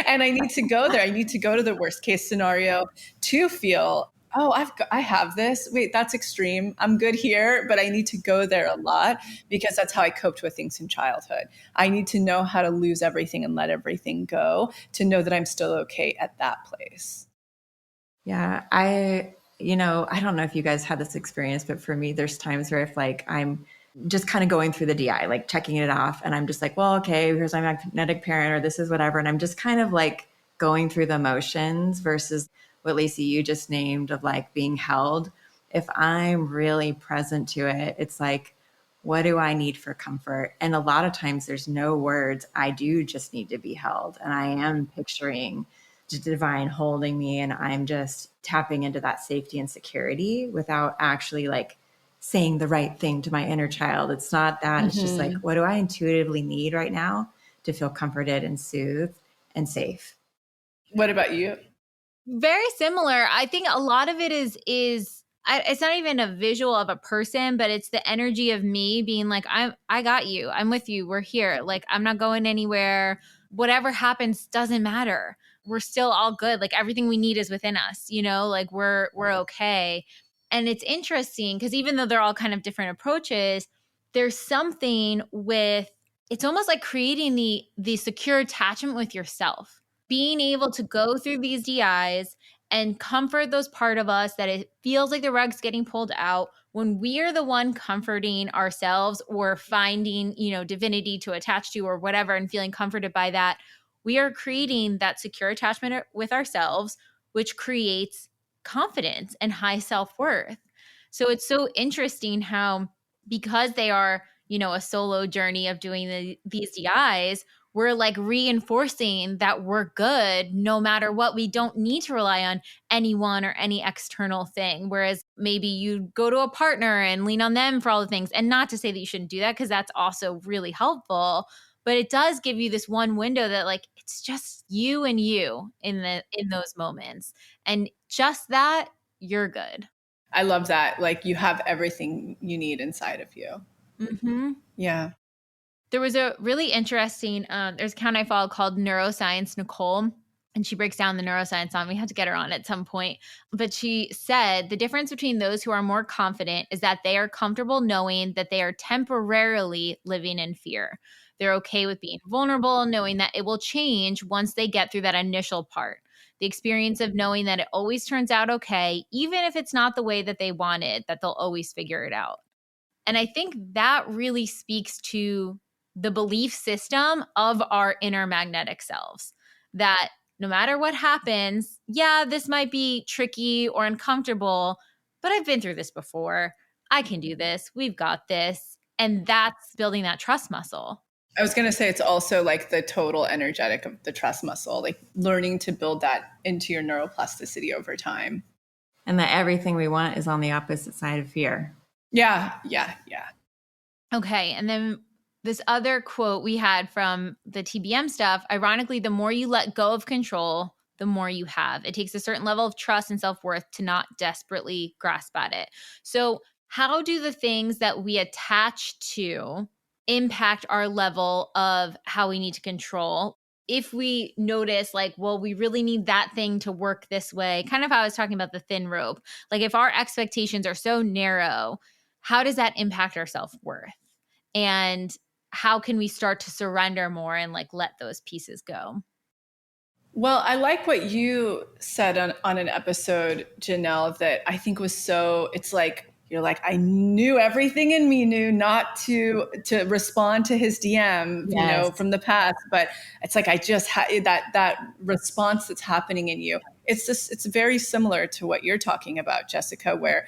and I need to go there. I need to go to the worst case scenario to feel, oh, I have this. Wait, that's extreme. I'm good here, but I need to go there a lot because that's how I coped with things in childhood. I need to know how to lose everything and let everything go to know that I'm still okay at that place. Yeah, I don't know if you guys had this experience, but for me, there's times where if like I'm just kind of going through the DI, like checking it off, and I'm just like, well, okay, here's my magnetic parent, or this is whatever. And I'm just kind of like going through the motions versus what Lacy, you just named of like being held. If I'm really present to it, it's like, what do I need for comfort? And a lot of times there's no words. I do just need to be held. And I am picturing divine holding me, and I'm just tapping into that safety and security without actually like saying the right thing to my inner child. It's not that. It's just like, what do I intuitively need right now to feel comforted and soothed and safe? What about you? Very similar. I think a lot of it is it's not even a visual of a person, but it's the energy of me being like, I got you. I'm with you. We're here. Like I'm not going anywhere. Whatever happens doesn't matter. We're still all good. Like everything we need is within us, like we're okay. And it's interesting because even though they're all kind of different approaches, there's something with it's almost like creating the secure attachment with yourself. Being able to go through these DIs and comfort those part of us that it feels like the rug's getting pulled out when we are the one comforting ourselves or finding, divinity to attach to or whatever and feeling comforted by that, we are creating that secure attachment with ourselves, which creates confidence and high self-worth. So it's so interesting how because they are, a solo journey of doing these DIs, we're like reinforcing that we're good no matter what. We don't need to rely on anyone or any external thing. Whereas maybe you go to a partner and lean on them for all the things. And not to say that you shouldn't do that, because that's also really helpful. But it does give you this one window that like it's just you and you in those moments. And just that, you're good. I love that. Like you have everything you need inside of you. Mm-hmm. Yeah. There was a really interesting, there's an account I follow called Neuroscience Nicole, and she breaks down the neuroscience on. We have to get her on at some point. But she said the difference between those who are more confident is that they are comfortable knowing that they are temporarily living in fear. They're okay with being vulnerable, knowing that it will change once they get through that initial part. The experience of knowing that it always turns out okay, even if it's not the way that they wanted, that they'll always figure it out. And I think that really speaks to the belief system of our inner magnetic selves, that no matter what happens, yeah, this might be tricky or uncomfortable, but I've been through this before. I can do this. We've got this. And that's building that trust muscle. I was going to say it's also like the total energetic of the trust muscle, like learning to build that into your neuroplasticity over time. And that everything we want is on the opposite side of fear. Yeah. Okay. And then this other quote we had from the TBM stuff, ironically, the more you let go of control, the more you have. It takes a certain level of trust and self-worth to not desperately grasp at it. So how do the things that we attach to impact our level of how we need to control? if we notice like, well, we really need that thing to work this way, kind of how I was talking about the thin rope, like if our expectations are so narrow, how does that impact our self-worth? And how can we start to surrender more and like let those pieces go? Well, I like what you said on an episode, Janelle, that I think was it's like, you're like, I knew everything in me knew not to respond to his DM, Yes. from the past, but it's like, I just had that response that's happening in you. It's very similar to what you're talking about, Jessica, where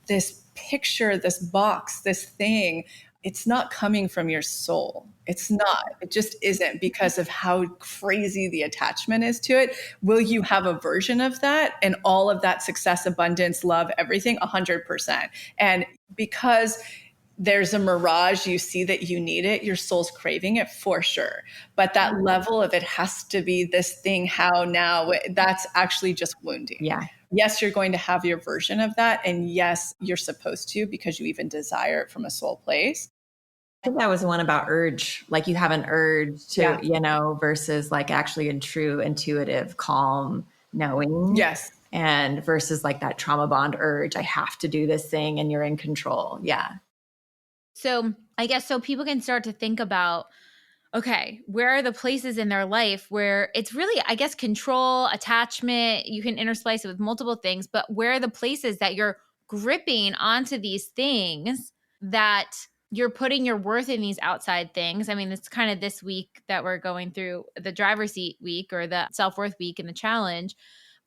this picture, this box, this thing, it's not coming from your soul. It's not. It just isn't, because of how crazy the attachment is to it. Will you have a version of that and all of that success, abundance, love, everything? 100%. And because there's a mirage, you see that you need it, your soul's craving it for sure. But that level of it has to be this thing, how now, that's actually just wounding. Yeah. Yes, you're going to have your version of that. And yes, you're supposed to, because you even desire it from a soul place. I think that was the one about urge, like you have an urge to, Yeah. versus like actually a true intuitive, calm knowing. Yes. And versus like that trauma bond urge, I have to do this thing and you're in control. Yeah. So I guess so people can start to think about, okay, where are the places in their life where it's really, I guess, control, attachment, you can intersplice it with multiple things, but where are the places that you're gripping onto these things that you're putting your worth in these outside things? I mean, it's kind of this week that we're going through the driver's seat week or the self-worth week and the challenge,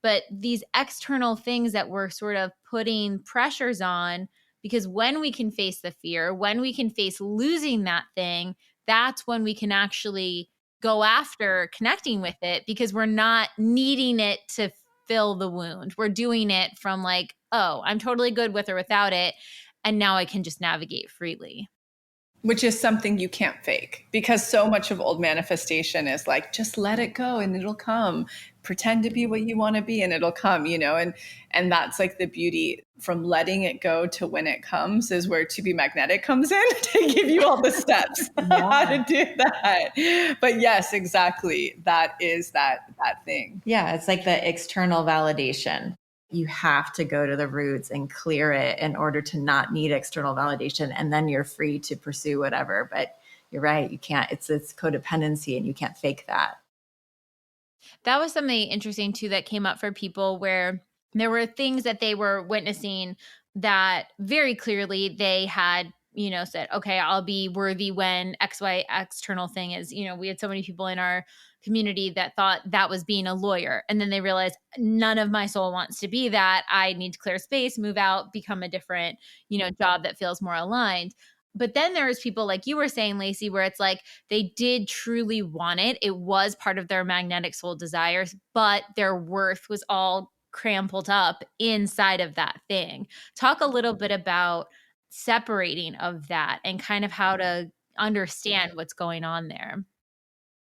but these external things that we're sort of putting pressures on, because when we can face the fear, when we can face losing that thing, that's when we can actually go after connecting with it, because we're not needing it to fill the wound. We're doing it from like, oh, I'm totally good with or without it. And now I can just navigate freely. Which is something you can't fake, because so much of old manifestation is like, just let it go and it'll come. Pretend to be what you want to be and it'll come, and that's like the beauty from letting it go to when it comes, is where To Be Magnetic comes in to give you all the steps how to do that. But yes, exactly. That is that thing. Yeah. It's like the external validation. You have to go to the roots and clear it in order to not need external validation. And then you're free to pursue whatever. But you're right. You can't, it's codependency and you can't fake that. That was something interesting too that came up for people, where there were things that they were witnessing that very clearly they had, said, okay, I'll be worthy when XY external thing is, we had so many people in our community that thought that was being a lawyer. And then they realized none of my soul wants to be that. I need to clear space, move out, become a different, job that feels more aligned. But then there's people like you were saying, Lacy, where it's like they did truly want it. It was part of their magnetic soul desires, but their worth was all crampled up inside of that thing. Talk a little bit about separating of that and kind of how to understand what's going on there.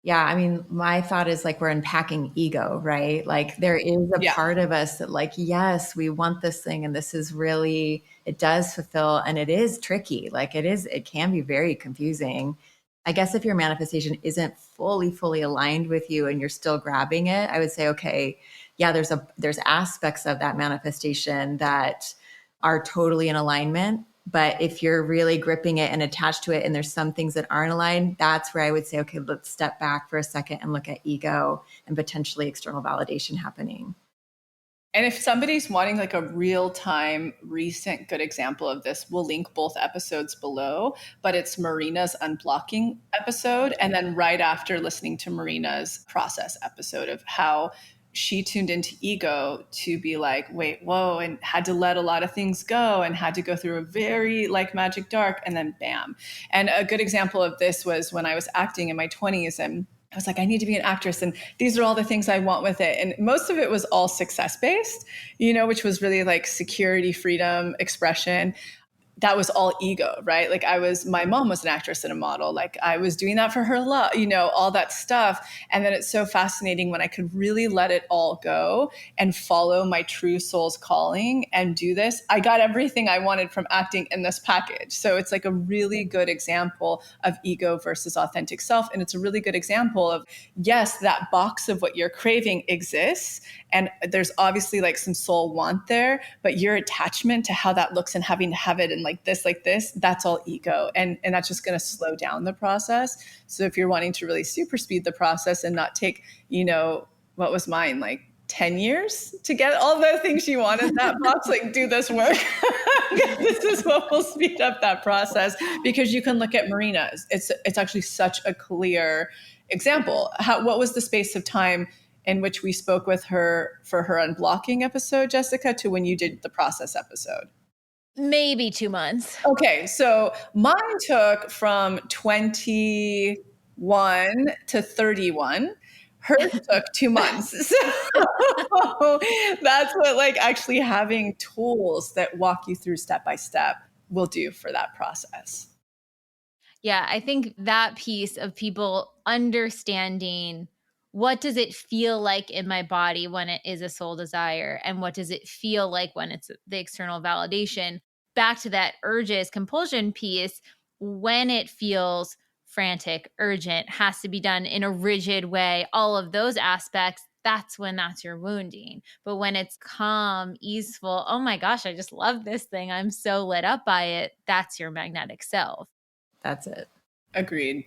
Yeah. I mean, my thought is like we're unpacking ego, right? Like there is a part of us that like, yes, we want this thing and this is really, it does fulfill, and it is tricky. Like it can be very confusing. I guess if your manifestation isn't fully aligned with you and you're still grabbing it, I would say, okay, yeah, there's aspects of that manifestation that are totally in alignment. But if you're really gripping it and attached to it and there's some things that aren't aligned, that's where I would say, okay, let's step back for a second and look at ego and potentially external validation happening. And if somebody's wanting like a real-time, recent good example of this, we'll link both episodes below, but it's Marina's unblocking episode. And then right after, listening to Marina's process episode of how she tuned into ego to be like, wait, whoa, and had to let a lot of things go and had to go through a very like magic dark, and then bam. And a good example of this was when I was acting in my 20s, and I was like, I need to be an actress. And these are all the things I want with it. And most of it was all success-based, which was really like security, freedom, expression. that was all ego, right? Like my mom was an actress and a model. Like I was doing that for her love, all that stuff. And then it's so fascinating when I could really let it all go and follow my true soul's calling and do this. I got everything I wanted from acting in this package. So it's like a really good example of ego versus authentic self. And it's a really good example of, yes, that box of what you're craving exists. And there's obviously like some soul want there, but your attachment to how that looks and having to have it and like this, that's all ego. And that's just going to slow down the process. So if you're wanting to really super speed the process and not take, what was mine, like 10 years to get all the things you want in that box, like do this work. This is what will speed up that process, because you can look at Marina's. It's actually such a clear example. What was the space of time in which we spoke with her for her unblocking episode, Jessica, to when you did the process episode? Maybe 2 months. Okay, so mine took from 21 to 31. Hers took 2 months. So that's what like actually having tools that walk you through step by step will do for that process. Yeah, I think that piece of people understanding what does it feel like in my body when it is a soul desire, and what does it feel like when it's the external validation. Back to that urges, compulsion piece, when it feels frantic, urgent, has to be done in a rigid way, all of those aspects, that's when that's your wounding. But when it's calm, easeful, oh my gosh, I just love this thing, I'm so lit up by it, that's your magnetic self. That's it. Agreed.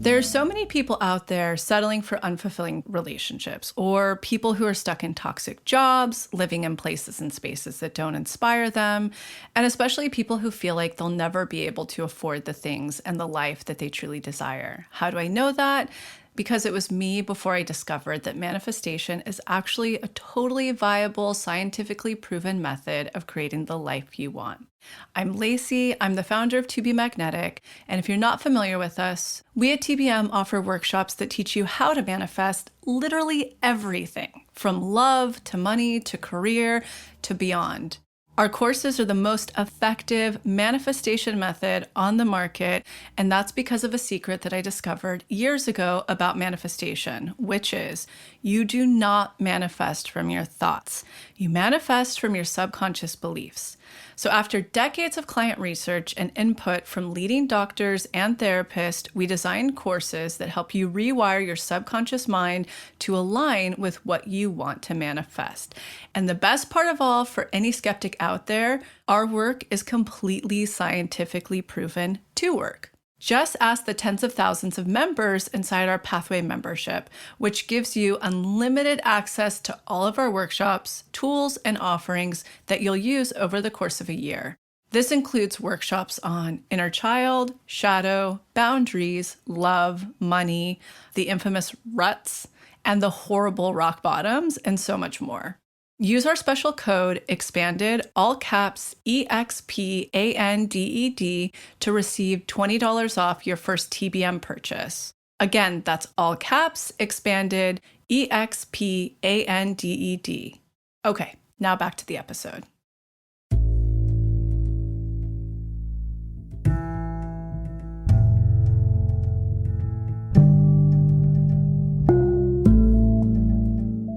There's so many people out there settling for unfulfilling relationships, or people who are stuck in toxic jobs, living in places and spaces that don't inspire them, and especially people who feel like they'll never be able to afford the things and the life that they truly desire. How do I know that? Because it was me before I discovered that manifestation is actually a totally viable, scientifically proven method of creating the life you want. I'm Lacy, I'm the founder of To Be Magnetic, and if you're not familiar with us, we at TBM offer workshops that teach you how to manifest literally everything, from love to money to career to beyond. Our courses are the most effective manifestation method on the market, and that's because of a secret that I discovered years ago about manifestation, which is you do not manifest from your thoughts. You manifest from your subconscious beliefs. So after decades of client research and input from leading doctors and therapists, we designed courses that help you rewire your subconscious mind to align with what you want to manifest. And the best part of all, for any skeptic out there, our work is completely scientifically proven to work. Just ask the tens of thousands of members inside our Pathway membership, which gives you unlimited access to all of our workshops, tools, and offerings that you'll use over the course of a year. This includes workshops on inner child, shadow, boundaries, love, money, the infamous ruts, and the horrible rock bottoms, and so much more. Use our special code EXPANDED, all caps EXPANDED, to receive $20 off your first TBM purchase. Again, that's all caps EXPANDED, EXPANDED. Okay, now back to the episode.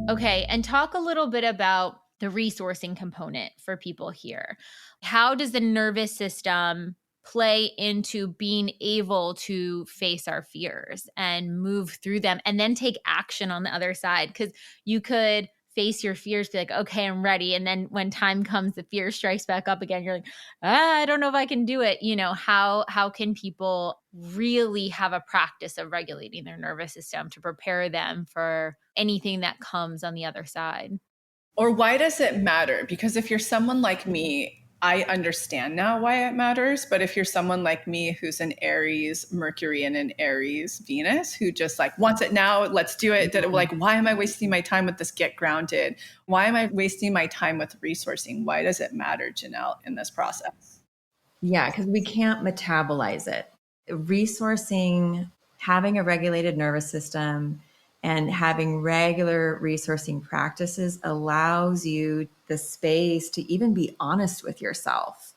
Okay, and talk a little bit about the resourcing component for people here. How does the nervous system play into being able to face our fears and move through them and then take action on the other side? Because you could face your fears, be like, okay, I'm ready. And then when time comes, the fear strikes back up again. You're like, I don't know if I can do it. How can people really have a practice of regulating their nervous system to prepare them for anything that comes on the other side? Or why does it matter? Because if you're someone like me, I understand now why it matters. But if you're someone like me who's an Aries Mercury and an Aries Venus, who just like wants it now, let's do it. Like, why am I wasting my time with this get grounded? Why am I wasting my time with resourcing? Why does it matter, Janelle, in this process? Yeah, because we can't metabolize it. Resourcing having a regulated nervous system and having regular resourcing practices allows you the space to even be honest with yourself.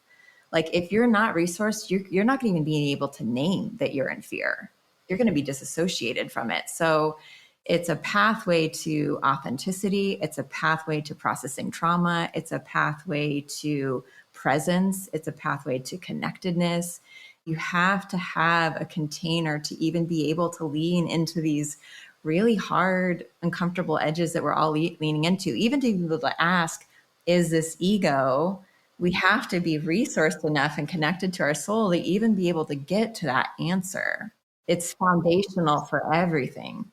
Like if you're not resourced, you're not going to even be able to name that you're in fear. You're going to be disassociated from it. So it's a pathway to authenticity. It's a pathway to processing trauma. It's a pathway to presence. It's a pathway to connectedness. You have to have a container to even be able to lean into these really hard, uncomfortable edges that we're all leaning into, even to be able to ask, is this ego? We have to be resourced enough and connected to our soul to even be able to get to that answer. It's foundational for everything.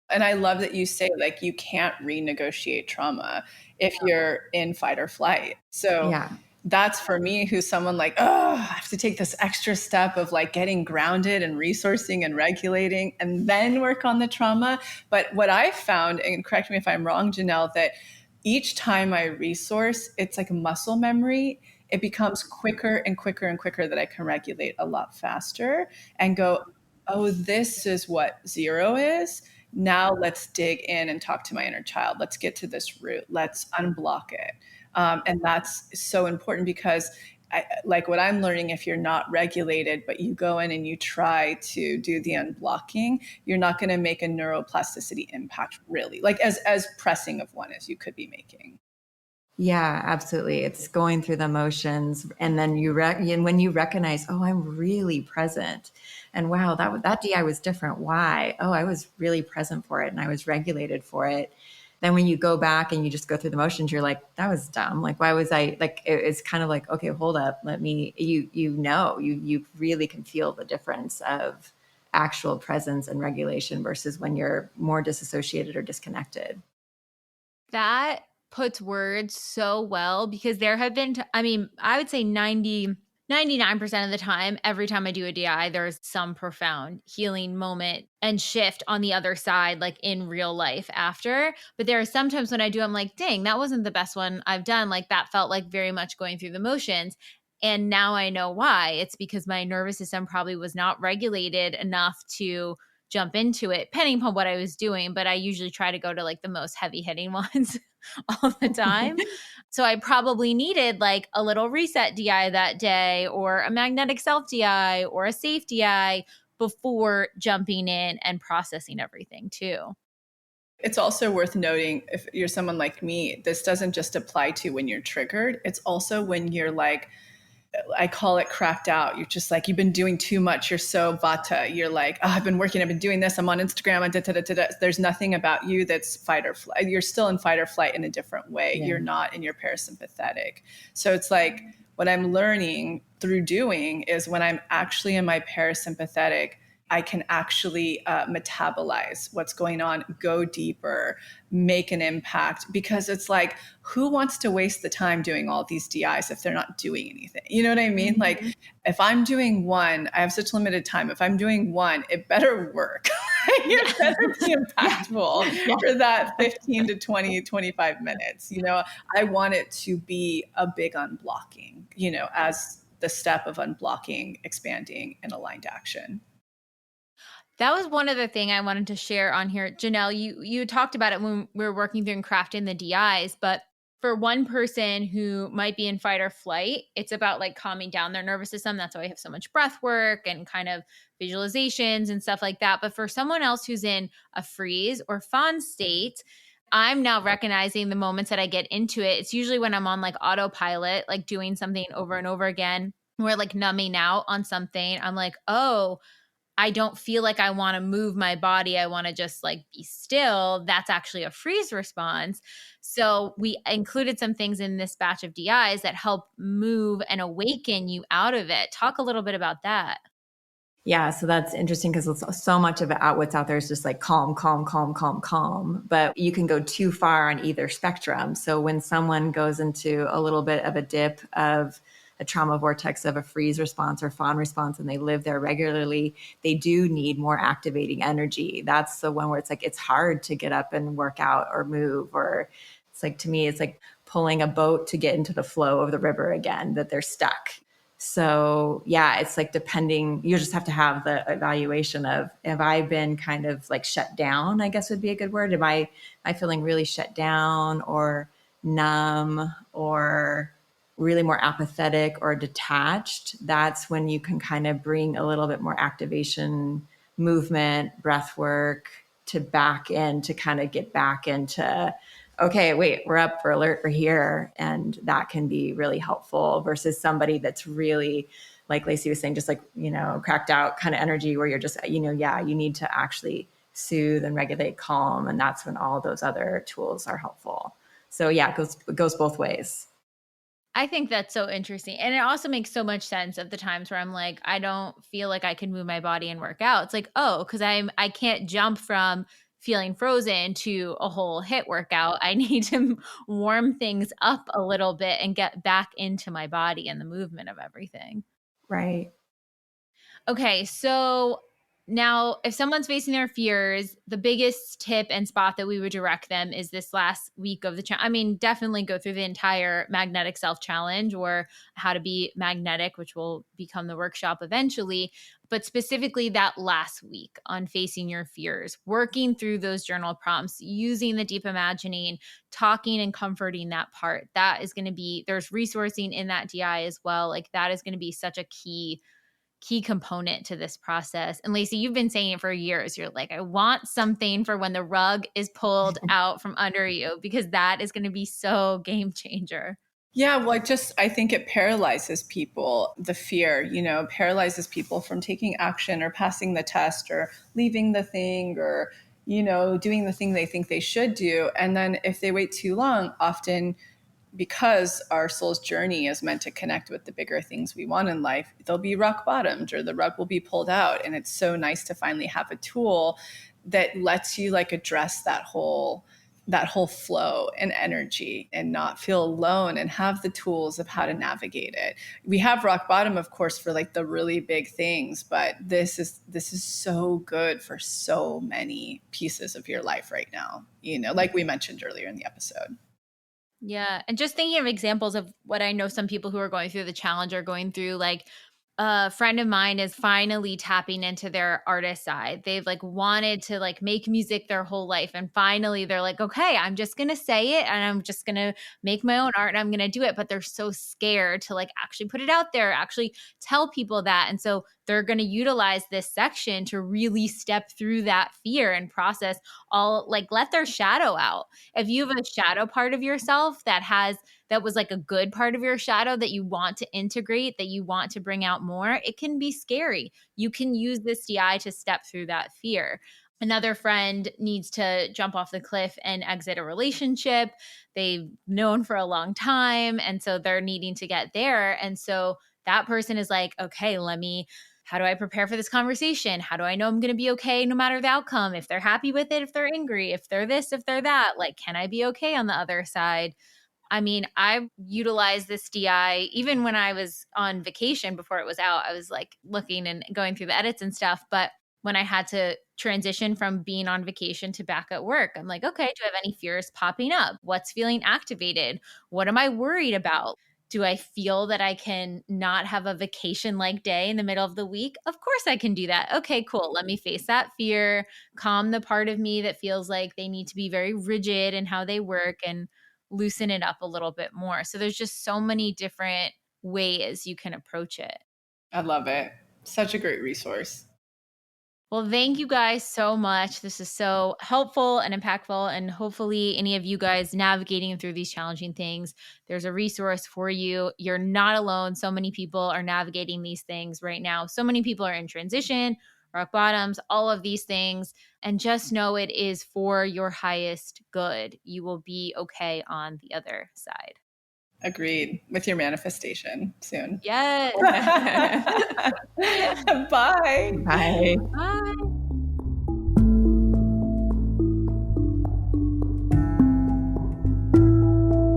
And I love that you say, like, you can't renegotiate trauma if you're in fight or flight. So Yeah. that's for me, who's someone like, oh, I have to take this extra step of like getting grounded and resourcing and regulating and then work on the trauma. But what I found, and correct me if I'm wrong, Janelle, that each time I resource, it's like muscle memory. It becomes quicker and quicker and quicker that I can regulate a lot faster and go, oh, this is what 0 is. Now let's dig in and talk to my inner child. Let's get to this root. Let's unblock it. And that's so important because like what I'm learning, if you're not regulated, but you go in and you try to do the unblocking, you're not going to make a neuroplasticity impact really, like as pressing of one as you could be making. Yeah, absolutely. It's going through the motions, and then and when you recognize, oh, I'm really present, and wow, that DI was different. Why? Oh, I was really present for it, and I was regulated for it. Then when you go back and you just go through the motions, you're like, that was dumb. Like, why was I like? It's kind of like, okay, hold up, let me. You really can feel the difference of actual presence and regulation versus when you're more disassociated or disconnected. That puts words so well because there have been, I would say 99% of the time, every time I do a DI, there's some profound healing moment and shift on the other side, like in real life after. But there are sometimes when I do, I'm like, dang, that wasn't the best one I've done. Like that felt like very much going through the motions. And now I know why. It's because my nervous system probably was not regulated enough to jump into it, depending upon what I was doing. But I usually try to go to like the most heavy hitting ones all the time. So I probably needed like a little reset DI that day or a magnetic self DI or a safe DI before jumping in and processing everything too. It's also worth noting, if you're someone like me, this doesn't just apply to when you're triggered. It's also when you're like, I call it cracked out. You're just like, you've been doing too much. You're so vata. You're like, oh, I've been working. I've been doing this. I'm on Instagram. There's nothing about you that's fight or flight. You're still in fight or flight in a different way. Yeah. You're not in your parasympathetic. So it's like what I'm learning through doing is when I'm actually in my parasympathetic, I can actually metabolize what's going on, go deeper, make an impact, because it's like, who wants to waste the time doing all these DIs if they're not doing anything? You know what I mean? Mm-hmm. Like if I'm doing one, I have such limited time. If I'm doing one, it better work. It better be impactful for that 15 to 20, 25 minutes. You know, I want it to be a big unblocking, you know, as the step of unblocking, expanding, and aligned action. That was one other thing I wanted to share on here. Janelle, you talked about it when we were working through and crafting the DIs, but for one person who might be in fight or flight, it's about like calming down their nervous system. That's why we have so much breath work and kind of visualizations and stuff like that. But for someone else who's in a freeze or fawn state, I'm now recognizing the moments that I get into it. It's usually when I'm on like autopilot, like doing something over and over again. We're like numbing out on something. I'm like, oh, I don't feel like I want to move my body. I want to just like be still. That's actually a freeze response. So we included some things in this batch of DIs that help move and awaken you out of it. Talk a little bit about that. Yeah, so that's interesting because so much of what's out there is just like calm, calm, calm, calm, calm. But you can go too far on either spectrum. So when someone goes into a little bit of a dip of a trauma vortex of a freeze response or fawn response, and they live there regularly, they do need more activating energy. That's the one where it's like, it's hard to get up and work out or move, or it's like, to me, it's like pulling a boat to get into the flow of the river again, that they're stuck. So yeah, it's like depending, you just have to have the evaluation of, have I been kind of like shut down, I guess would be a good word. Am I feeling really shut down or numb or really more apathetic or detached? That's when you can kind of bring a little bit more activation, movement, breath work to back in, to kind of get back into, okay, wait, we're up, we're alert, we're here. And that can be really helpful versus somebody that's really, like Lacy was saying, just like, cracked out kind of energy where you're just, you need to actually soothe and regulate, calm. And that's when all those other tools are helpful. So yeah, it goes both ways. I think that's so interesting. And it also makes so much sense of the times where I'm like, I don't feel like I can move my body and work out. It's like, oh, because I can't jump from feeling frozen to a whole HIIT workout. I need to warm things up a little bit and get back into my body and the movement of everything. Right. Okay, so now if someone's facing their fears, the biggest tip and spot that we would direct them is this last week of the challenge. I mean, definitely go through the entire magnetic self challenge or how to be magnetic, which will become the workshop eventually. But specifically that last week on facing your fears, working through those journal prompts, using the deep imagining, talking and comforting that part. That is going to be, there's resourcing in that DI as well. Like that is going to be such a key component to this process. And Lacy, you've been saying it for years. You're like, I want something for when the rug is pulled out from under you, because that is going to be so game changer. Yeah, well, I think it paralyzes people. The fear, paralyzes people from taking action or passing the test or leaving the thing or, doing the thing they think they should do. And then if they wait too long, often because our soul's journey is meant to connect with the bigger things we want in life, they'll be rock bottomed or the rug will be pulled out. And it's so nice to finally have a tool that lets you like address that whole flow and energy and not feel alone and have the tools of how to navigate it. We have rock bottom, of course, for like the really big things, but this is so good for so many pieces of your life right now, like we mentioned earlier in the episode. Yeah. And just thinking of examples of what I know some people who are going through the challenge are going through, like a friend of mine is finally tapping into their artist side. They've like wanted to like make music their whole life. And finally they're like, okay, I'm just going to say it and I'm just going to make my own art and I'm going to do it. But they're so scared to like actually put it out there, actually tell people that. And so they're going to utilize this section to really step through that fear and process all, like let their shadow out. If you have a shadow part of yourself that was like a good part of your shadow that you want to integrate, that you want to bring out more, it can be scary. You can use this DI to step through that fear. Another friend needs to jump off the cliff and exit a relationship they've known for a long time. And so they're needing to get there. And so that person is like, okay, how do I prepare for this conversation? How do I know I'm going to be okay no matter the outcome? If they're happy with it, if they're angry, if they're this, if they're that, like, can I be okay on the other side? I mean, I utilized this DI even when I was on vacation before it was out. I was like looking and going through the edits and stuff. But when I had to transition from being on vacation to back at work, I'm like, okay, do I have any fears popping up? What's feeling activated? What am I worried about? Do I feel that I can not have a vacation-like day in the middle of the week? Of course I can do that. Okay, cool. Let me face that fear, calm the part of me that feels like they need to be very rigid in how they work and loosen it up a little bit more. So there's just so many different ways you can approach it. I love it. Such a great resource. Well, thank you guys so much. This is so helpful and impactful. And hopefully any of you guys navigating through these challenging things, there's a resource for you. You're not alone. So many people are navigating these things right now. So many people are in transition, rock bottoms, all of these things. And just know it is for your highest good. You will be okay on the other side. Agreed. With your manifestation soon. Yes. Bye. Bye. Bye.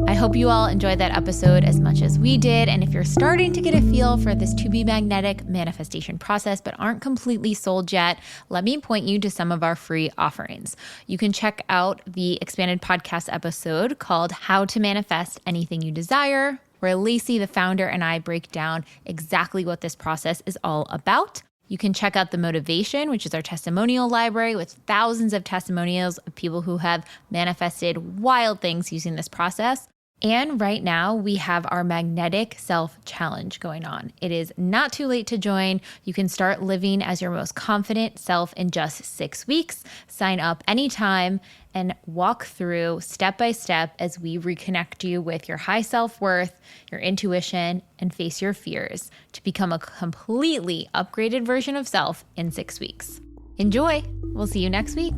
I hope you all enjoyed that episode as much as we did. And if you're starting to get a feel for this to be magnetic manifestation process, but aren't completely sold yet, let me point you to some of our free offerings. You can check out the expanded podcast episode called How to Manifest Anything You Desire. where Lacy, the founder, and I break down exactly what this process is all about. You can check out the Motivation, which is our testimonial library with thousands of testimonials of people who have manifested wild things using this process. And right now we have our Magnetic Self Challenge going on. It is not too late to join. You can start living as your most confident self in just 6 weeks. Sign up anytime and walk through step by step as we reconnect you with your high self-worth, your intuition, and face your fears to become a completely upgraded version of self in 6 weeks. Enjoy! We'll see you next week.